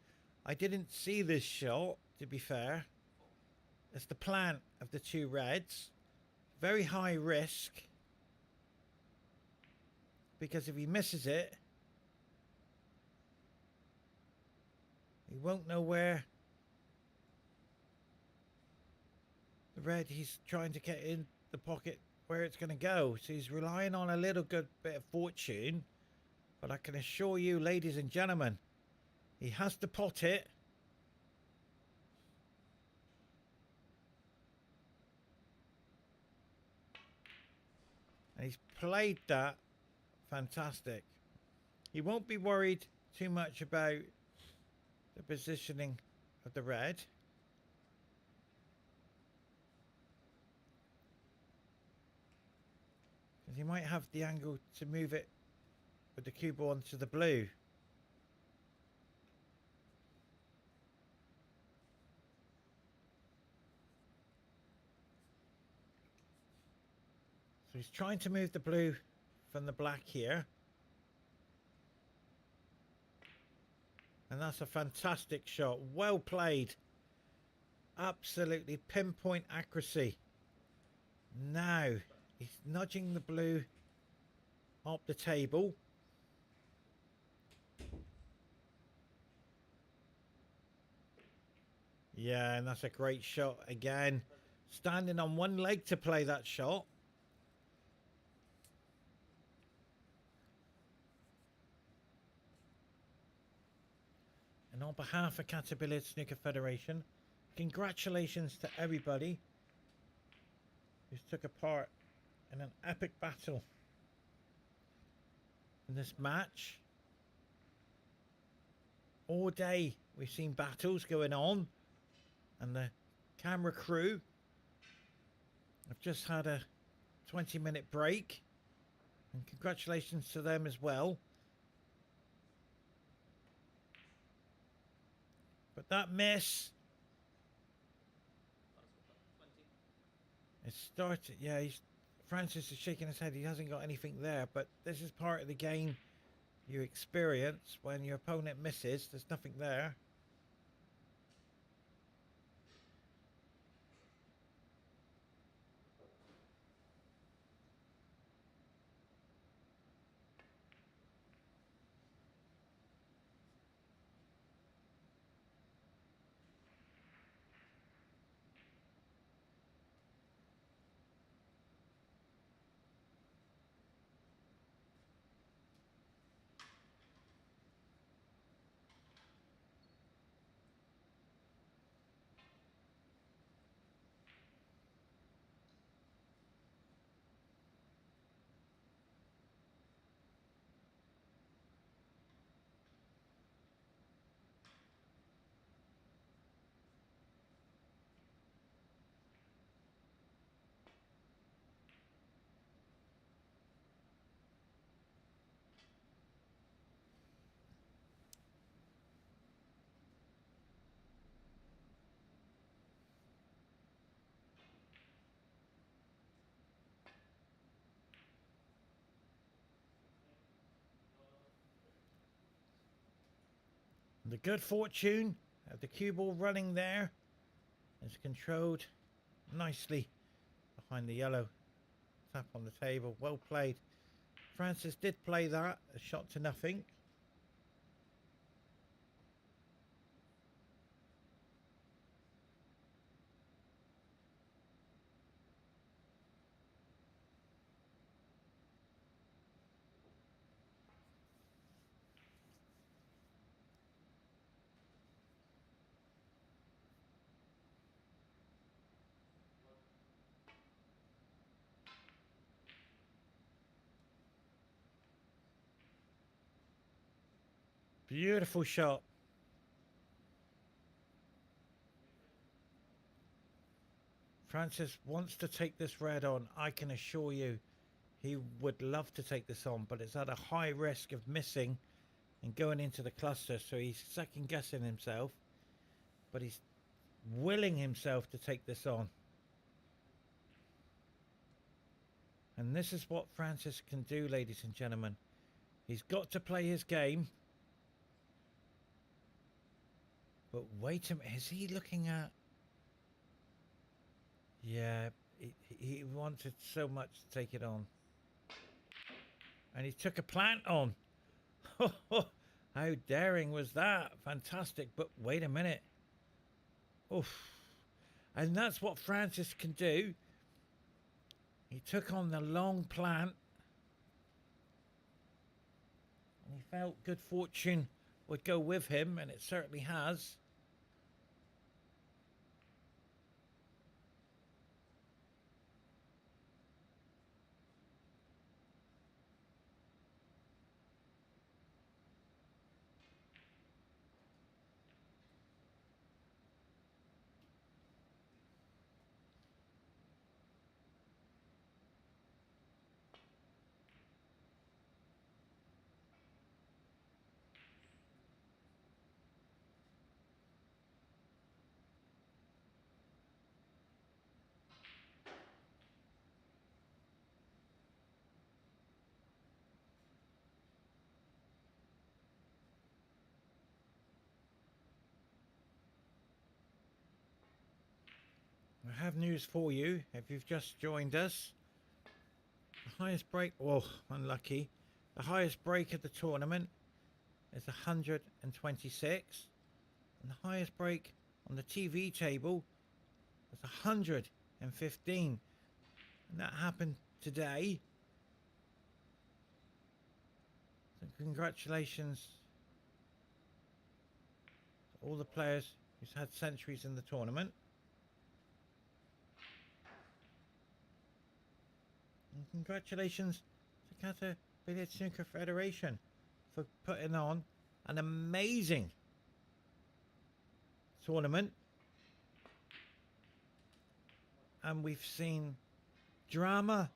I didn't see this shot, to be fair. It's the plant of the 2 reds. Very high risk. Because if he misses it, he won't know where the red he's trying to get in the pocket where it's going to go. So he's relying on a little good bit of fortune. But I can assure you, ladies and gentlemen, he has to pot it. And he's played that fantastic. He won't be worried too much about the positioning of the red. Because he might have the angle to move it with the cue ball onto the blue. So he's trying to move the blue from the black here. And that's a fantastic shot. Well played. Absolutely pinpoint accuracy. Now he's nudging the blue up the table. Yeah, and that's a great shot again. Standing on one leg to play that shot. And on behalf of Caterpillar Snooker Federation, congratulations to everybody who's took a part in an epic battle in this match. All day we've seen battles going on, and the camera crew have just had a 20-minute break, and congratulations to them as well. But that miss, it started, yeah, Francis is shaking his head. He hasn't got anything there, but this is part of the game you experience when your opponent misses. There's nothing there. The good fortune of the cue ball running there is controlled nicely behind the yellow tap on the table. Well played. Francis did play that, a shot to nothing. Beautiful shot. Francis wants to take this red on. I can assure you he would love to take this on, but it's at a high risk of missing and going into the cluster, so he's second guessing himself, but he's willing himself to take this on. And this is what Francis can do, ladies and gentlemen. He's got to play his game. But wait a minute, is he looking at... Yeah, he wanted so much to take it on. And he took a plant on. How daring was that? Fantastic. But wait a minute. Oof. And that's what Francis can do. He took on the long plant. And he felt good fortune would go with him, and it certainly has. I have news for you if you've just joined us. The highest break, oh, unlucky. The highest break of the tournament is 126. And the highest break on the TV table was 115. And that happened today. So congratulations to all the players who's had centuries in the tournament. And congratulations to Qatar Billiard Snooker Federation for putting on an amazing tournament. And we've seen drama,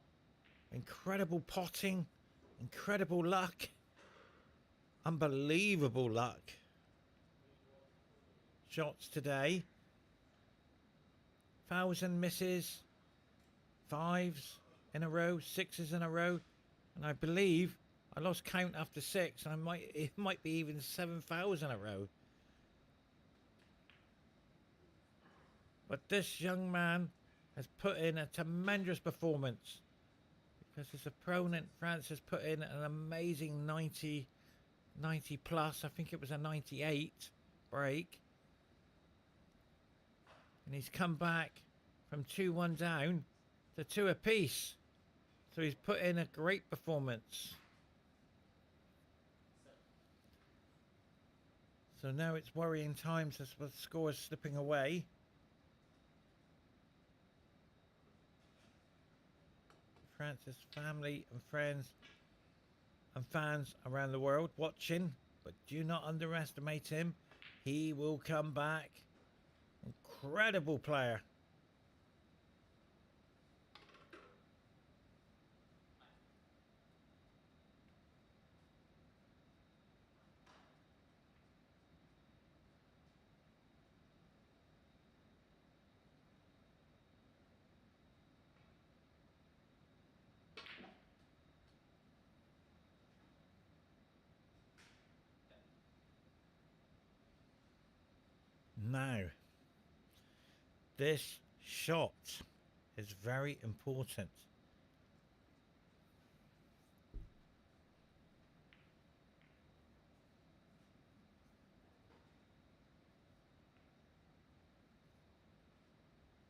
incredible potting, incredible luck, unbelievable luck shots today. 1,000 misses, 5s in a row, 6s in a row, and I believe I lost count after 6. It might be even 7,000 in a row. But this young man has put in a tremendous performance because his opponent France has put in an amazing 90 plus. I think it was a 98 break, and he's come back from 2-1 down to 2 apiece. So he's put in a great performance. So now it's worrying times as the score is slipping away. France's family and friends and fans around the world watching, but do not underestimate him. He will come back. Incredible player. Now, this shot is very important.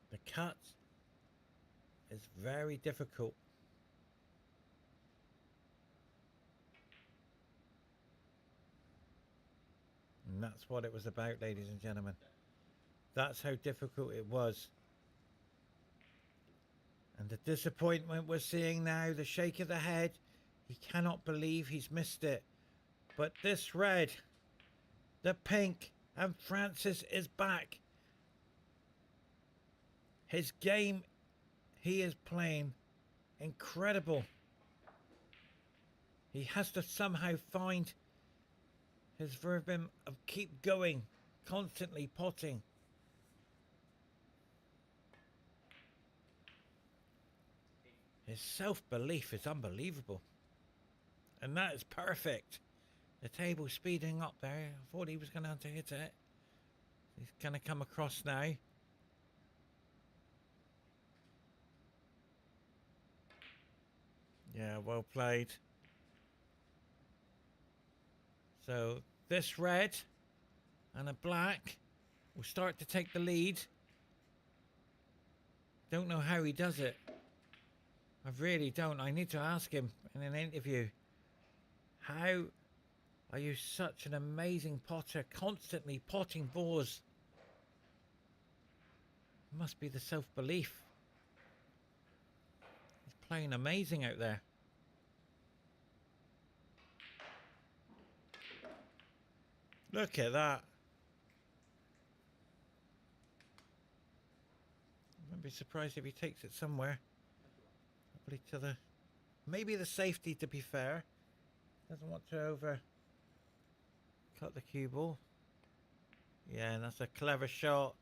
The cut is very difficult. And that's what it was about, ladies and gentlemen. That's how difficult it was. And the disappointment we're seeing now, the shake of the head. He cannot believe he's missed it. But this red, the pink, and Francis is back. His game, he is playing incredible. He has to somehow find his rhythm of keep going, constantly potting. His self-belief is unbelievable. And that is perfect. The table speeding up there. I thought he was going to hit it. He's going to come across now. Yeah, well played. So this red and a black will start to take the lead. Don't know how he does it. I really don't. I need to ask him in an interview. How are you such an amazing potter, constantly potting balls? It must be the self-belief. He's playing amazing out there. Look at that. I wouldn't be surprised if he takes it somewhere. Probably to the... Maybe the safety, to be fair. Doesn't want to over... cut the cue ball. Yeah, and that's a clever shot.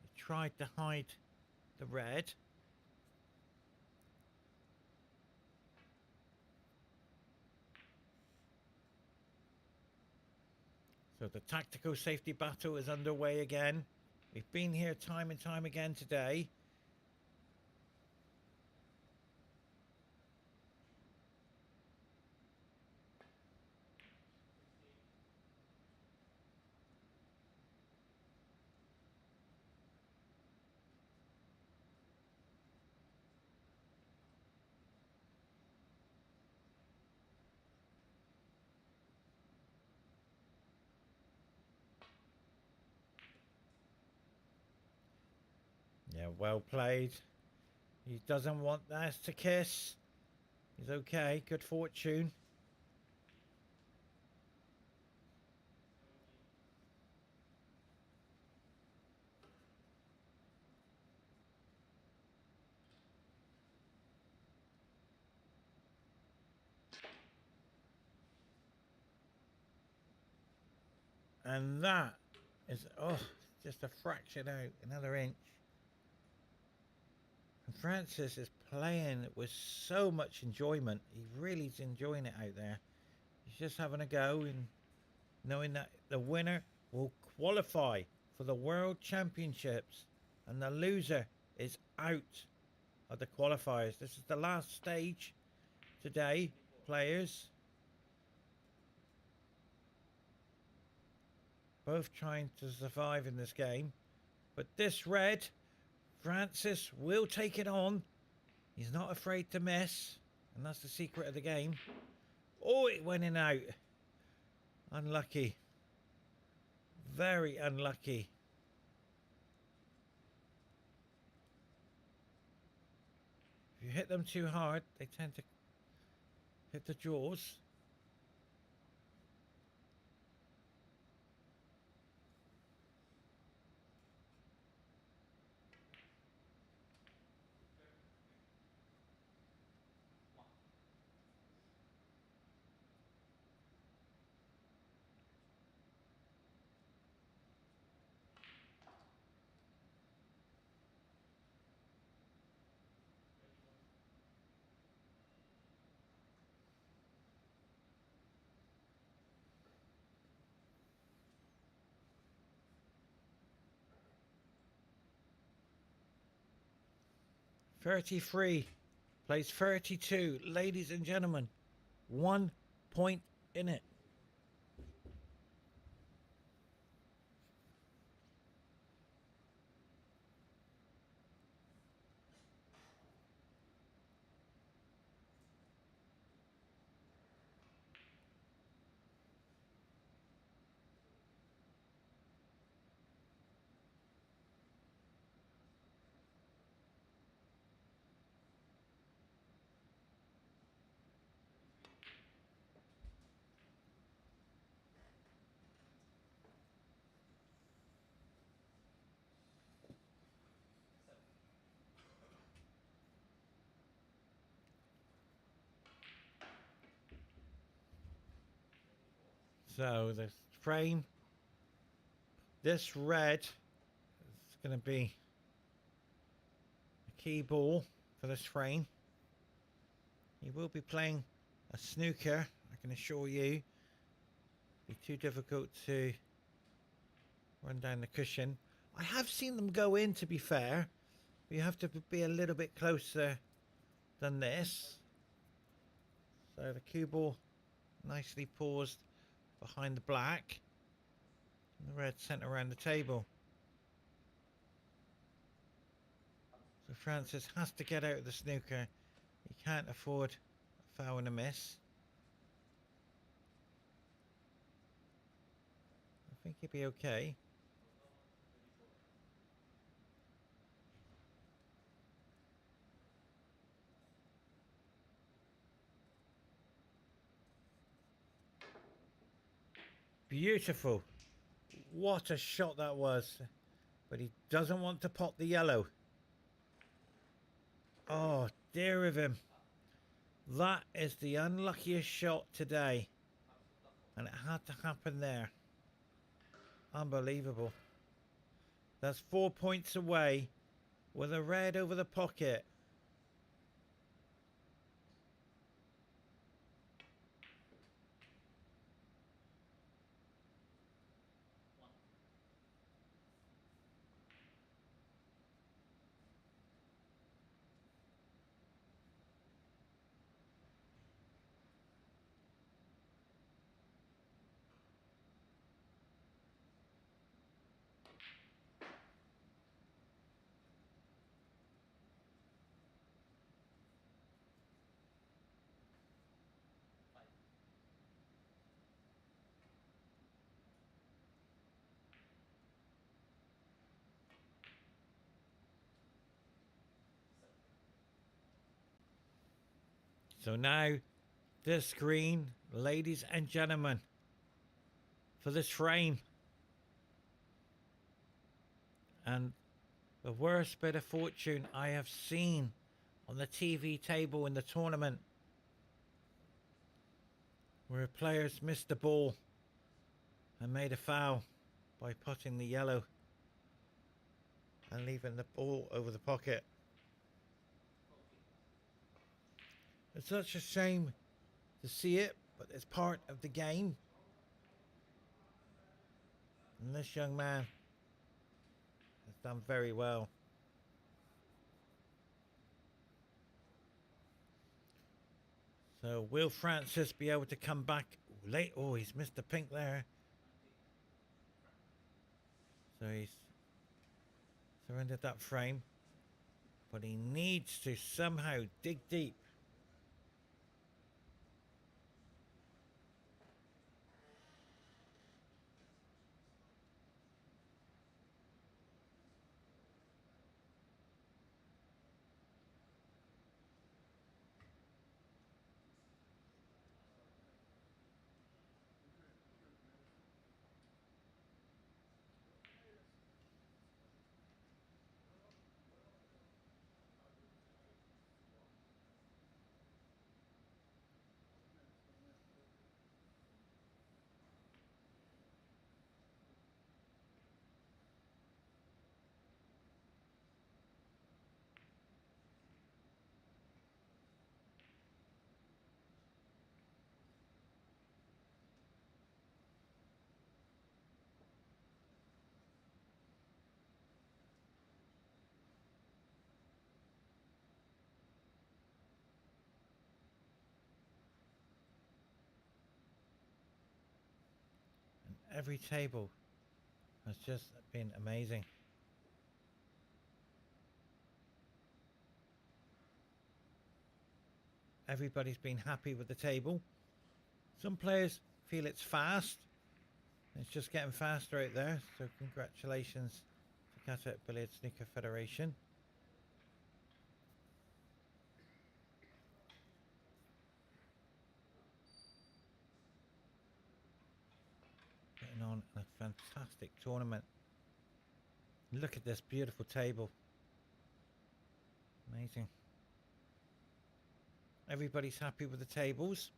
He tried to hide the red. So the tactical safety battle is underway again. We've been here time and time again today. Yeah, well played. He doesn't want that to kiss. He's okay. Good fortune. And that is, oh, just a fraction out, another inch. And Francis is playing with so much enjoyment. He really is enjoying it out there. He's just having a go and knowing that the winner will qualify for the World Championships and the loser is out of the qualifiers. This is the last stage today, players. Both trying to survive in this game. But this red, Francis will take it on. He's not afraid to miss. And that's the secret of the game. Oh, it went in out. Unlucky. Very unlucky. If you hit them too hard, they tend to hit the jaws. "33 plays 32. Ladies and gentlemen, 1 point in it. So the frame, this red is going to be a key ball for this frame. He will be playing a snooker, I can assure you. Be too difficult to run down the cushion. I have seen them go in, to be fair. But you have to be a little bit closer than this. So the cue ball nicely paused behind the black. And the red sent around the table. So Francis has to get out of the snooker. He can't afford a foul and a miss. I think he'll be okay. Beautiful. What a shot that was. But he doesn't want to pop the yellow. Oh, dear of him. That is the unluckiest shot today. And it had to happen there. Unbelievable. That's 4 points away with a red over the pocket. So now the screen, ladies and gentlemen, for this frame. And the worst bit of fortune I have seen on the TV table in the tournament, where players missed the ball and made a foul by putting the yellow and leaving the ball over the pocket. It's such a shame to see it, but it's part of the game. And this young man has done very well. So will Francis be able to come back late? Oh, he's missed the pink there. So he's surrendered that frame. But he needs to somehow dig deep. And every table has just been amazing. Everybody's been happy with the table. Some players feel it's fast. It's just getting faster out there. So congratulations to Qatar Billiard Snooker Federation. Getting on a fantastic tournament. Look at this beautiful table. Amazing. Everybody's happy with the tables.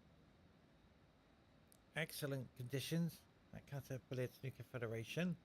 Excellent conditions at Qatar Billiard Snooker Federation.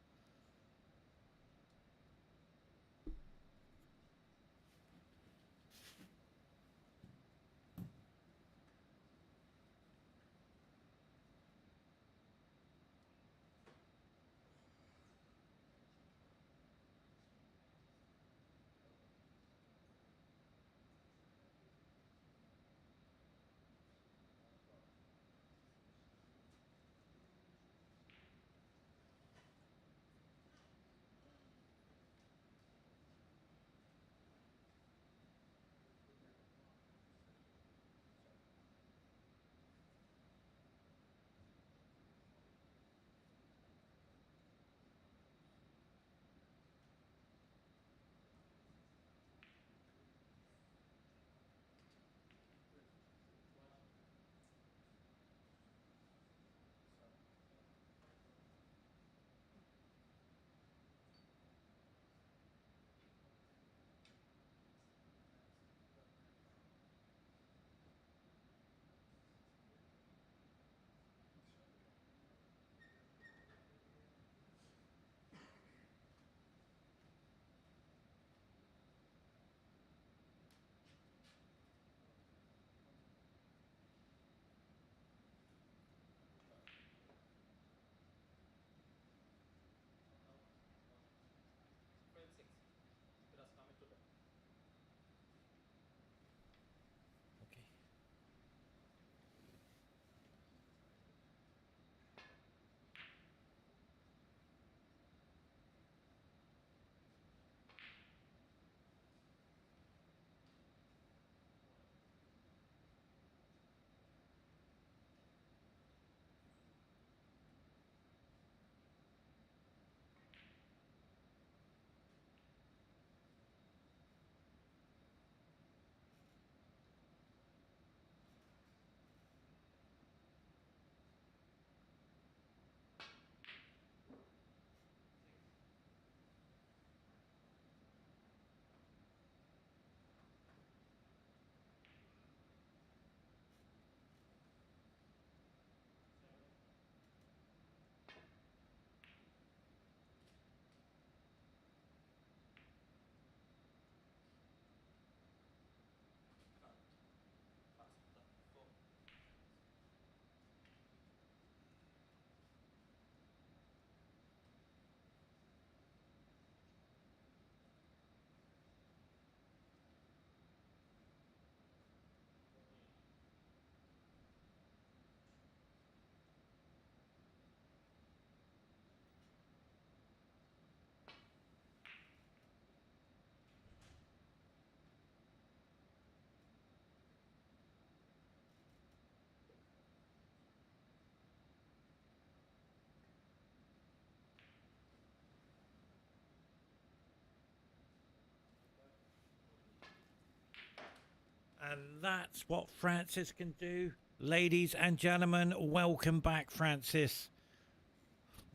And that's what Francis can do. Ladies and gentlemen, welcome back, Francis.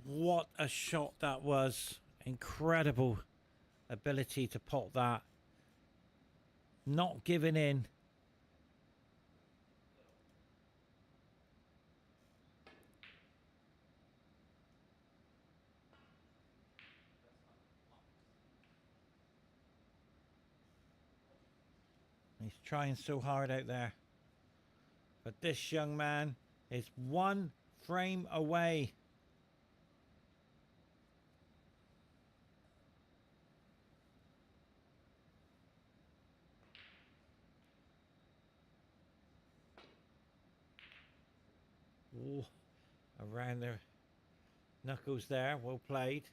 What a shot that was. Incredible ability to pot that. Not giving in. He's trying so hard out there. But this young man is one frame away. Ooh, around the knuckles there. Well played.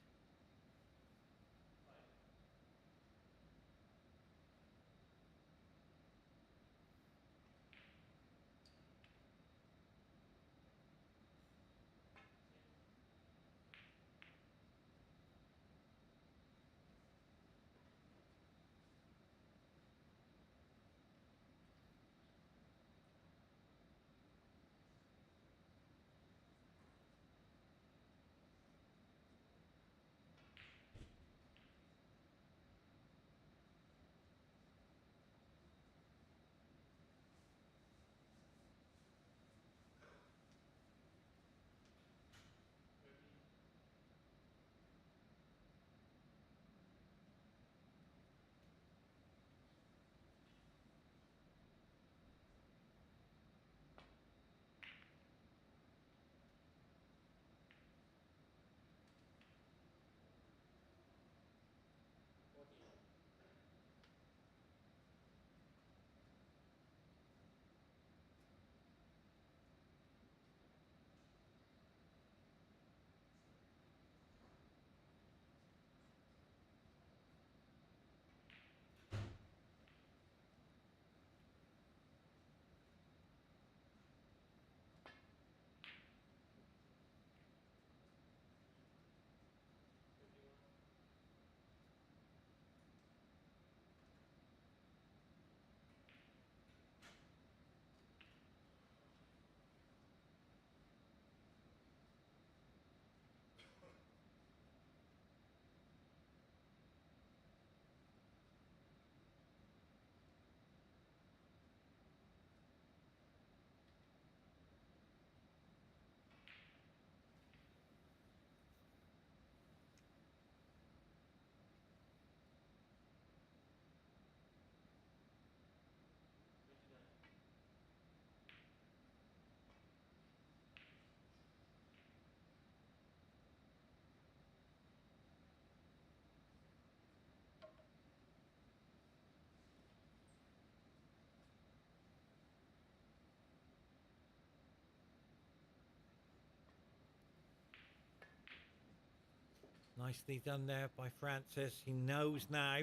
Nicely done there by Francis. He knows now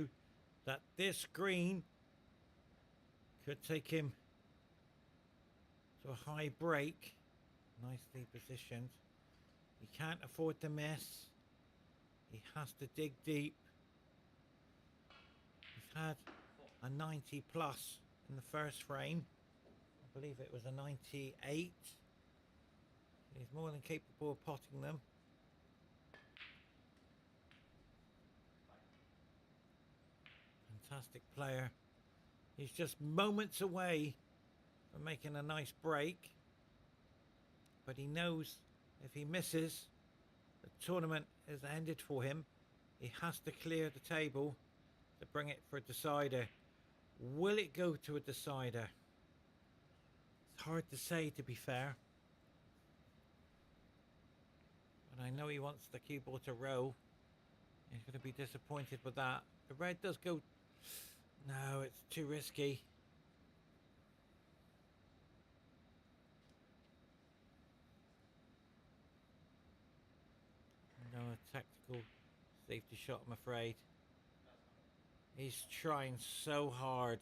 that this green could take him to a high break. Nicely positioned. He can't afford to miss. He has to dig deep. He's had a 90 plus in the first frame. I believe it was a 98. He's more than capable of potting them. Fantastic player. He's just moments away from making a nice break. But he knows if he misses, the tournament is ended for him. He has to clear the table to bring it for a decider. Will it go to a decider? It's hard to say, to be fair. But I know he wants the cue ball to roll. He's going to be disappointed with that. The red does go... No, it's too risky. No, a tactical safety shot, I'm afraid. He's trying so hard.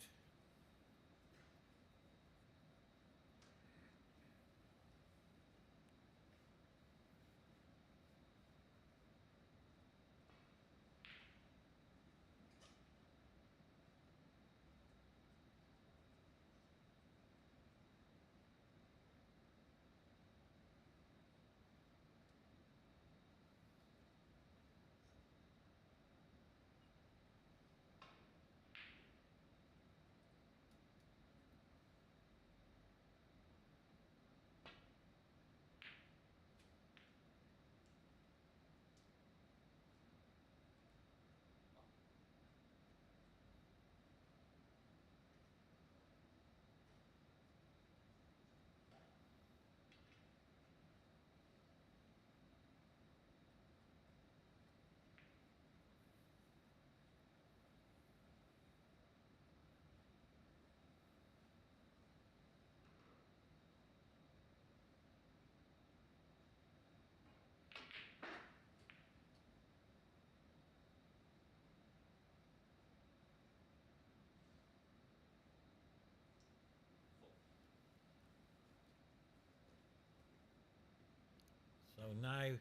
So now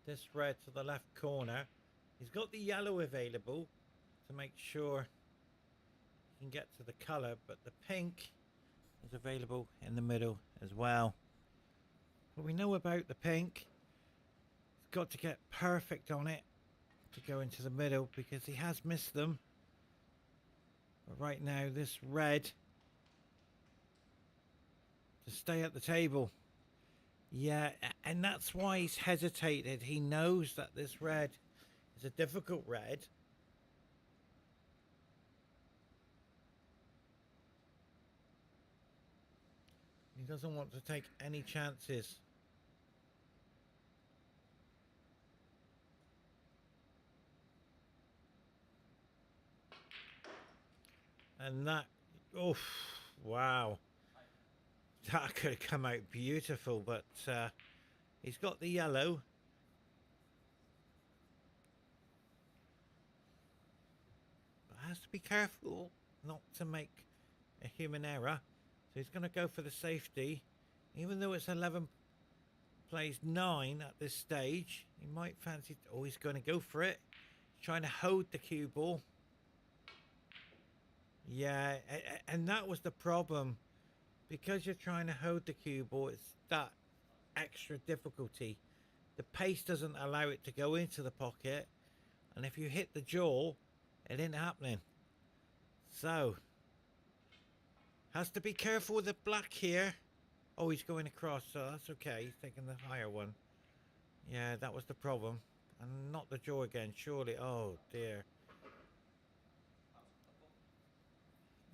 this red to the left corner. He's got the yellow available to make sure he can get to the colour, but the pink is available in the middle as well. What we know about the pink, he's got to get perfect on it to go into the middle because he has missed them. But right now this red to stay at the table. Yeah, and that's why he's hesitated. He knows that this red is a difficult red. He doesn't want to take any chances. And that, oof, wow. That could have come out beautiful, but he's got the yellow. But has to be careful not to make a human error. So he's going to go for the safety. Even though it's 11 plays 9 at this stage, he might fancy... Oh, he's going to go for it. He's trying to hold the cue ball. Yeah, and that was the problem. Because you're trying to hold the cue ball, it's that extra difficulty. The pace doesn't allow it to go into the pocket. And if you hit the jaw, it ain't happening. So... has to be careful with the black here. Oh, he's going across, so that's okay. He's taking the higher one. Yeah, that was the problem. And not the jaw again, surely. Oh, dear.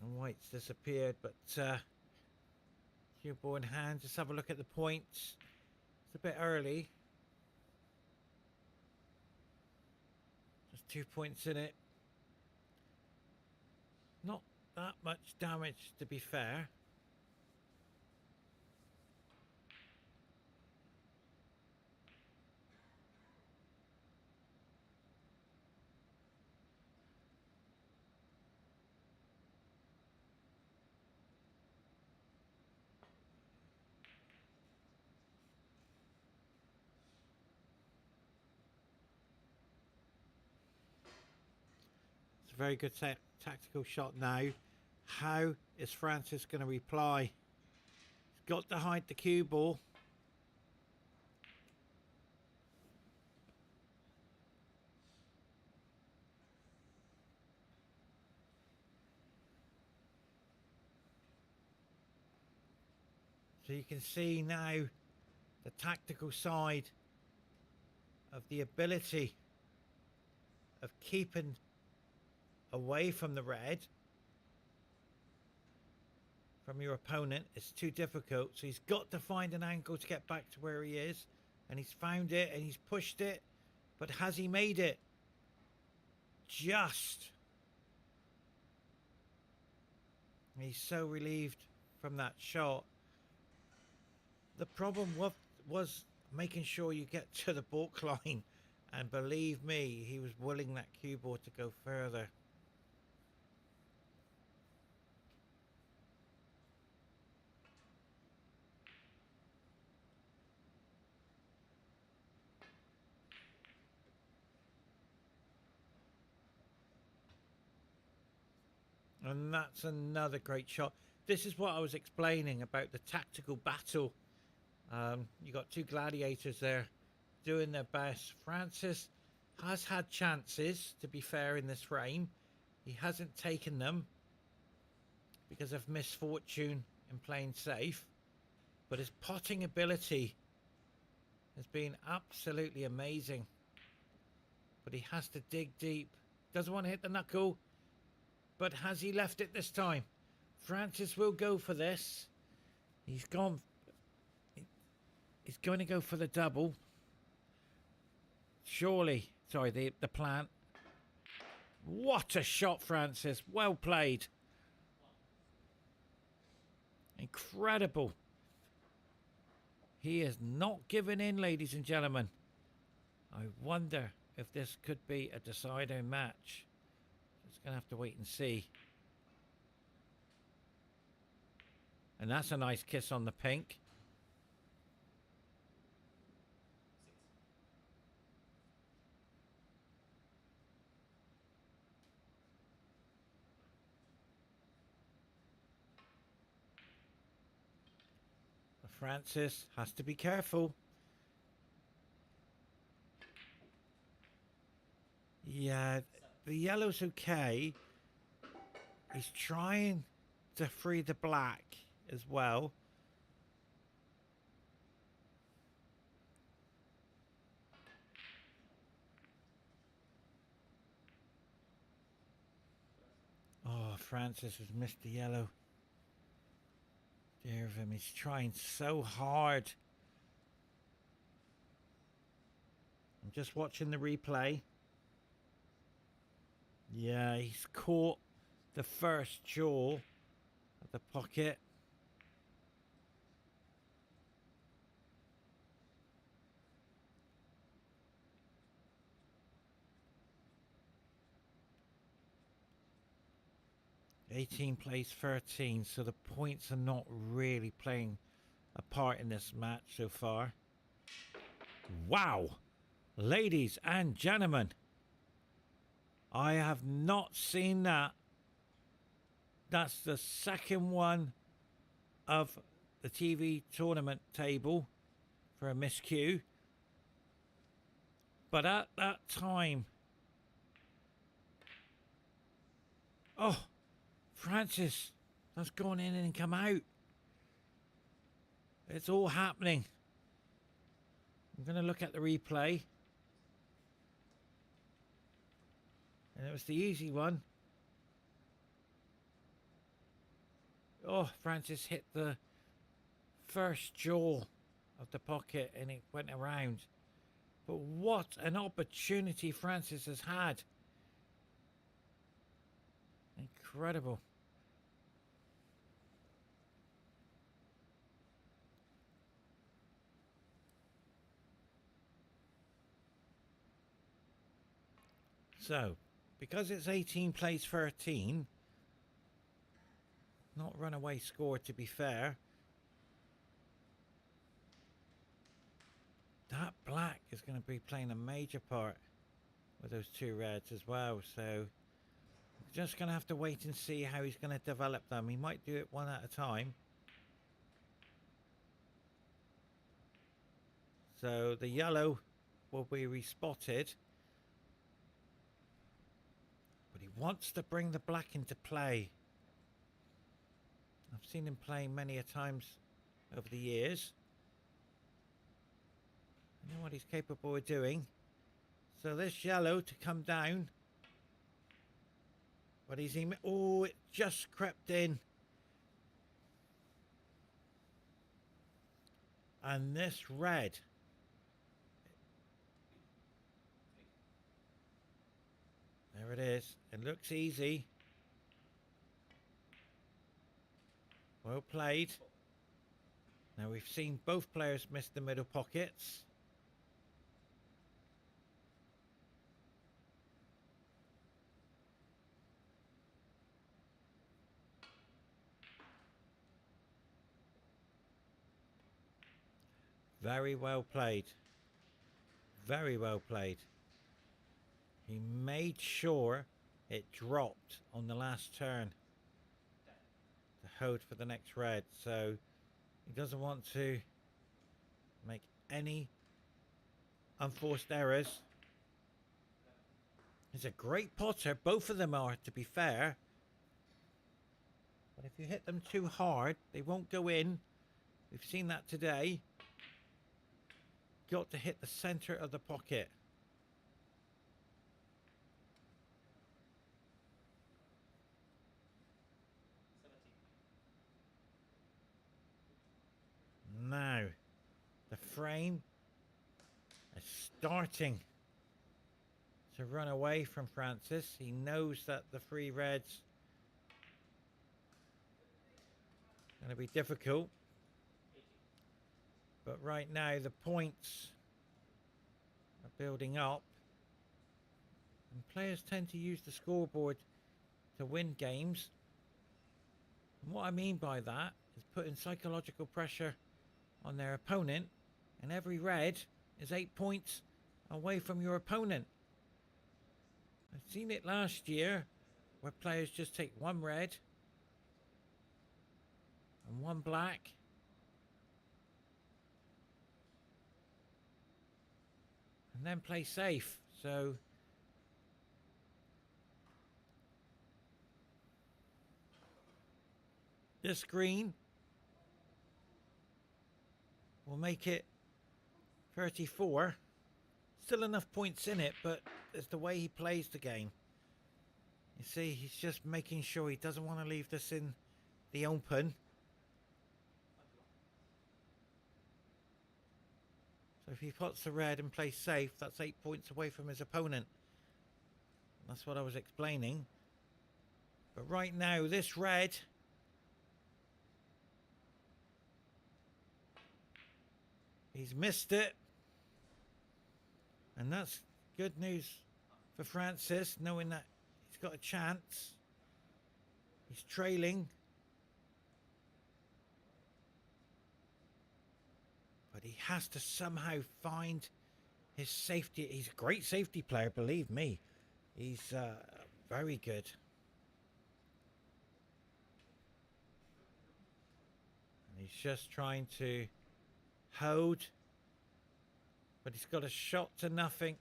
And white's disappeared, but cue ball in hand. Just have a look at the points. It's a bit early. Just 2 points in it. Not that much damage, to be fair. It's a very good tactical shot now. How is Francis going to reply? He's got to hide the cue ball. So you can see now the tactical side of the ability of keeping away from the red from your opponent. It's too difficult, so he's got to find an angle to get back to where he is, and he's found it and he's pushed it, but has he made it? Just. He's so relieved from that shot. The problem was making sure you get to the balk line, and believe me, he was willing that cue ball to go further. And that's another great shot. This is what I was explaining about the tactical battle. You got two gladiators there doing their best. Francis has had chances, to be fair, in this frame. He hasn't taken them because of misfortune in playing safe. But his potting ability has been absolutely amazing. But he has to dig deep. Doesn't want to hit the knuckle. But has he left it this time? Francis will go for this. He's gone. He's going to go for the double. Surely. Sorry, the plant. What a shot, Francis. Well played. Incredible. He is not giving in, ladies and gentlemen. I wonder if this could be a decider match. Just going to have to wait and see. And that's a nice kiss on the pink. Francis has to be careful. Yeah, the yellow's okay. He's trying to free the black as well. Oh, Francis has missed the yellow. Dear of him, he's trying so hard. I'm just watching the replay. Yeah, he's caught the first jaw of the pocket. '18 plays 13, so the points are not really playing a part in this match so far. Wow! Ladies and gentlemen, I have not seen that. That's the second one of the TV tournament table for a miscue. But at that time... Oh, Francis, that's gone in and come out. It's all happening. I'm going to look at the replay. And it was the easy one. Oh, Francis hit the first jaw of the pocket and it went around. But what an opportunity Francis has had. Incredible. So, because it's 18 plays 13, not runaway score to be fair. That black is going to be playing a major part with those two reds as well. So, just going to have to wait and see how he's going to develop them. He might do it one at a time. So, the yellow will be respotted. But he wants to bring the black into play. I've seen him play many a times over the years. I know what he's capable of doing. So this yellow to come down. But he's in... Oh, it just crept in. And this red... There it is. It looks easy. Well played. Now we've seen both players miss the middle pockets. Very well played. Very well played. He made sure it dropped on the last turn to hold for the next red. So he doesn't want to make any unforced errors. He's a great potter. Both of them are, to be fair. But if you hit them too hard, they won't go in. We've seen that today. Got to hit the center of the pocket. Now, the frame is starting to run away from Francis. He knows that the three reds are going to be difficult. But right now, the points are building up. And players tend to use the scoreboard to win games. And what I mean by that is putting psychological pressure on their opponent, and every red is 8 points away from your opponent. I've seen it last year where players just take one red and one black and then play safe. So this green will make it 34. Still enough points in it, but it's the way he plays the game. You see, he's just making sure he doesn't want to leave this in the open. So if he puts the red and plays safe, that's 8 points away from his opponent. That's what I was explaining. But right now, this red he's missed it. And that's good news for Francis, knowing that he's got a chance. He's trailing. But he has to somehow find his safety. He's a great safety player, believe me. He's very good. And he's just trying to hold. But he's got a shot to nothing.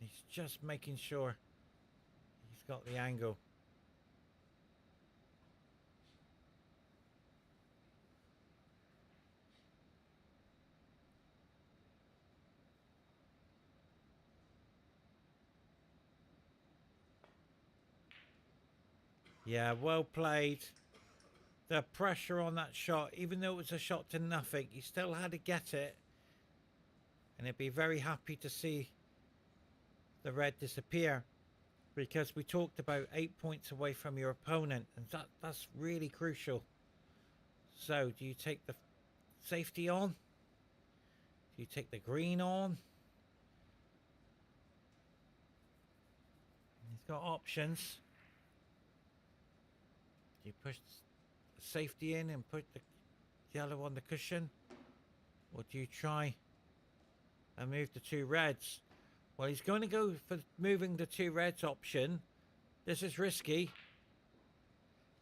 He's just making sure he's got the angle. Yeah, well played. The pressure on that shot, even though it was a shot to nothing, he still had to get it. And he'd be very happy to see the red disappear, because we talked about 8 points away from your opponent, and that's really crucial. So do you take the safety on? Do you take the green on? He's got options. Do you push the safety in and put the yellow on the cushion? Or do you try and move the two reds? Well, he's going to go for moving the two reds option. This is risky.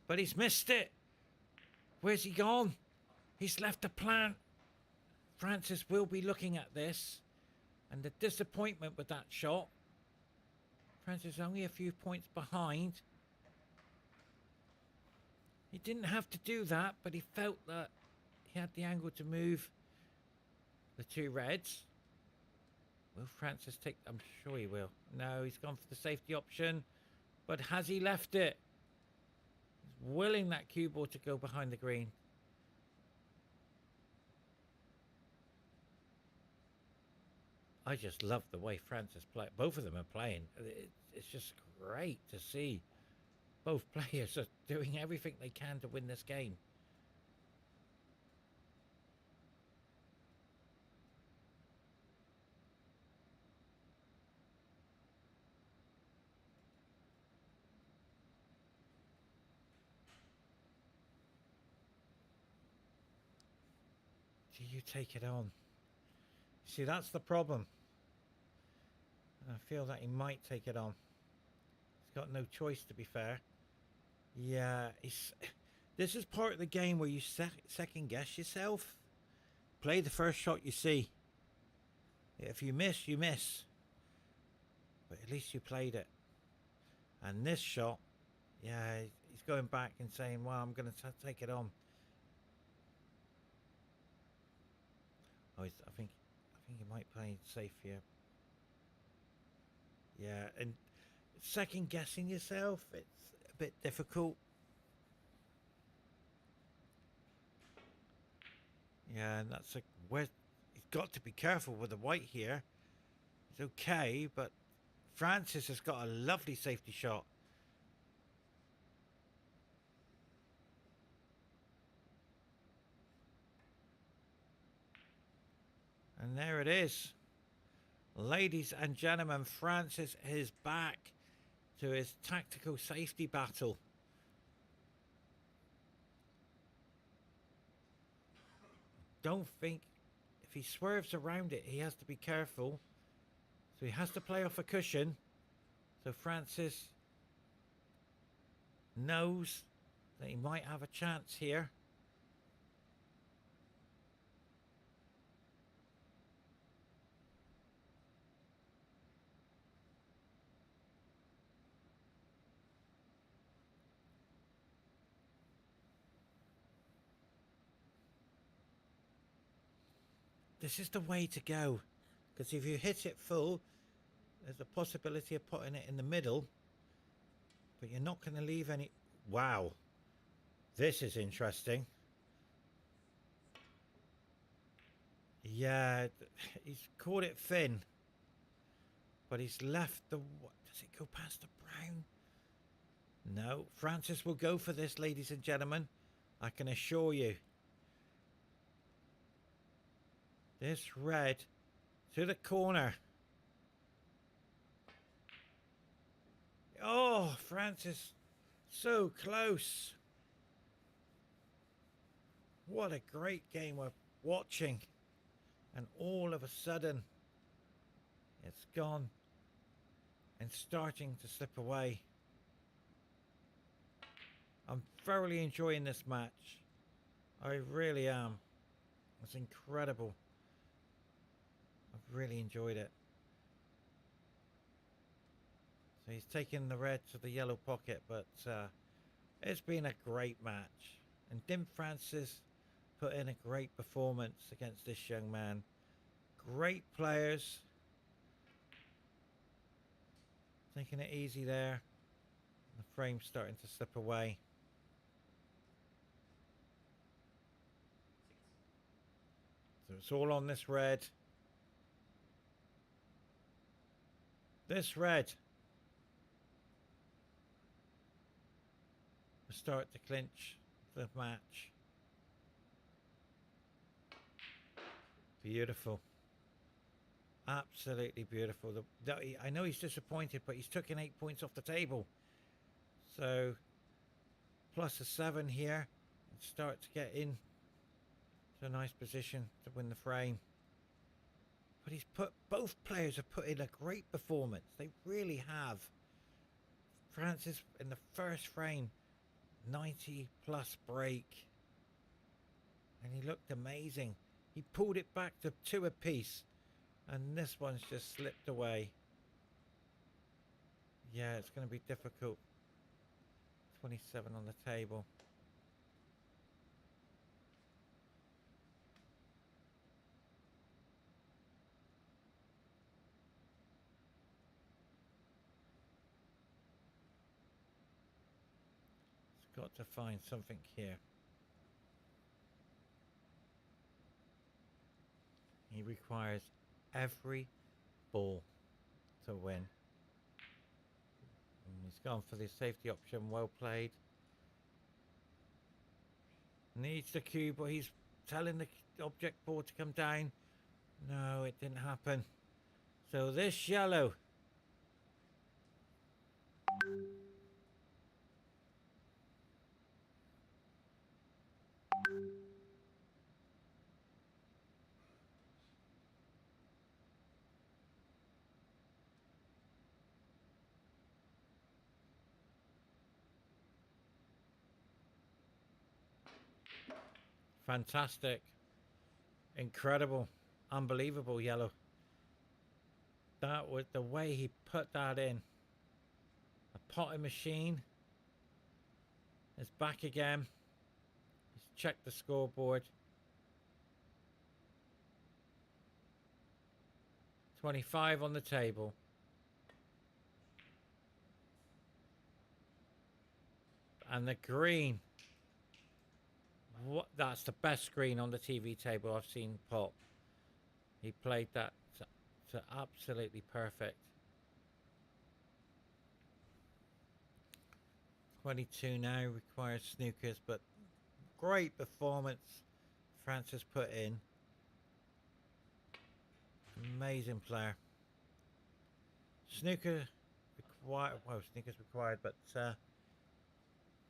But he's missed it. Where's he gone? He's left a plant. Francis will be looking at this. And the disappointment with that shot. Francis only a few points behind. He didn't have to do that, but he felt that he had the angle to move the two reds. Will Francis take... I'm sure he will. No, he's gone for the safety option. But has he left it? He's willing that cue ball to go behind the green. I just love the way Francis play. Both of them are playing. It's just great to see. Both players are doing everything they can to win this game. Do you take it on? See, that's the problem. I feel that he might take it on. He's got no choice, to be fair. Yeah, this is part of the game where you second guess yourself. Play the first shot you see. If you miss, you miss. But at least you played it. And this shot, yeah, he's going back and saying, well, I'm going to take it on. Oh, I think he might play safe here. Yeah, and second guessing yourself, it's a bit difficult. Yeah, and that's where he's got to be careful with the white here. It's okay, but Francis has got a lovely safety shot. And there it is. Ladies and gentlemen, Francis is back to his tactical safety battle. Don't think if he swerves around it, he has to be careful. So he has to play off a cushion. So Francis knows that he might have a chance here. this is the way to go. Because if you hit it full, there's a possibility of putting it in the middle. But you're not going to leave any... Wow. This is interesting. Yeah, he's caught it thin. But he's left the... Does it go past the brown? No. Francis will go for this, ladies and gentlemen. I can assure you. This red to the corner. Oh, Francis. So close. What a great game we're watching. And all of a sudden, it's gone and starting to slip away. I'm thoroughly enjoying this match. I really am. It's incredible. I've really enjoyed it. So he's taken the red to the yellow pocket, but it's been a great match. And Dim Francis put in a great performance against this young man. Great players. Taking it easy there. The frame's starting to slip away. So it's all on this red. This red will start to clinch the match. Beautiful. Absolutely beautiful. I know he's disappointed, but he's taken 8 points off the table. So, plus a 7 here. And start to get in to a nice position to win the frame. But both players have put in a great performance. They really have. Francis in the first frame, 90 plus break. And he looked amazing. He pulled it back to 2 apiece. And this one's just slipped away. Yeah, it's going to be difficult. 27 on the table. It's got to find something here. He requires every ball to win. And he's gone for the safety option. Well played. Needs the cue, but he's telling the object ball to come down. No, it didn't happen. So this yellow. Fantastic. Incredible. Unbelievable yellow. That was the way he put that in. A potting machine is back again. Let's check the scoreboard. 25 on the table. And the green. What? That's the best screen on the TV table I've seen pop. He played that to absolutely perfect. 22 now requires snookers, but great performance Francis put in. Amazing player. Snooker required. Well, snookers required, but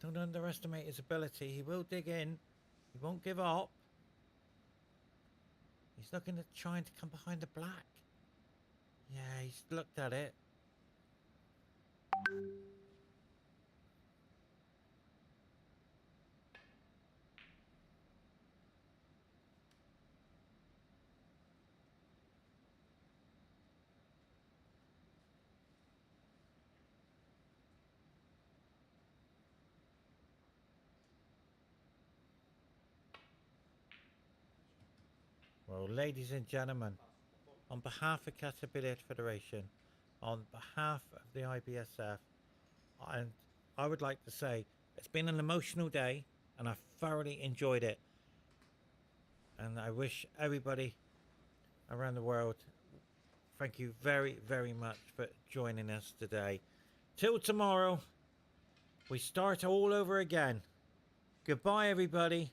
don't underestimate his ability. He will dig in. He won't give up. He's looking at trying to come behind the black. Yeah, he's looked at it. Well, ladies and gentlemen, on behalf of Qatar Billiard Federation, on behalf of the IBSF, and I would like to say it's been an emotional day and I thoroughly enjoyed it. And I wish everybody around the world, thank you very, very much for joining us today. Till tomorrow, we start all over again. Goodbye, everybody.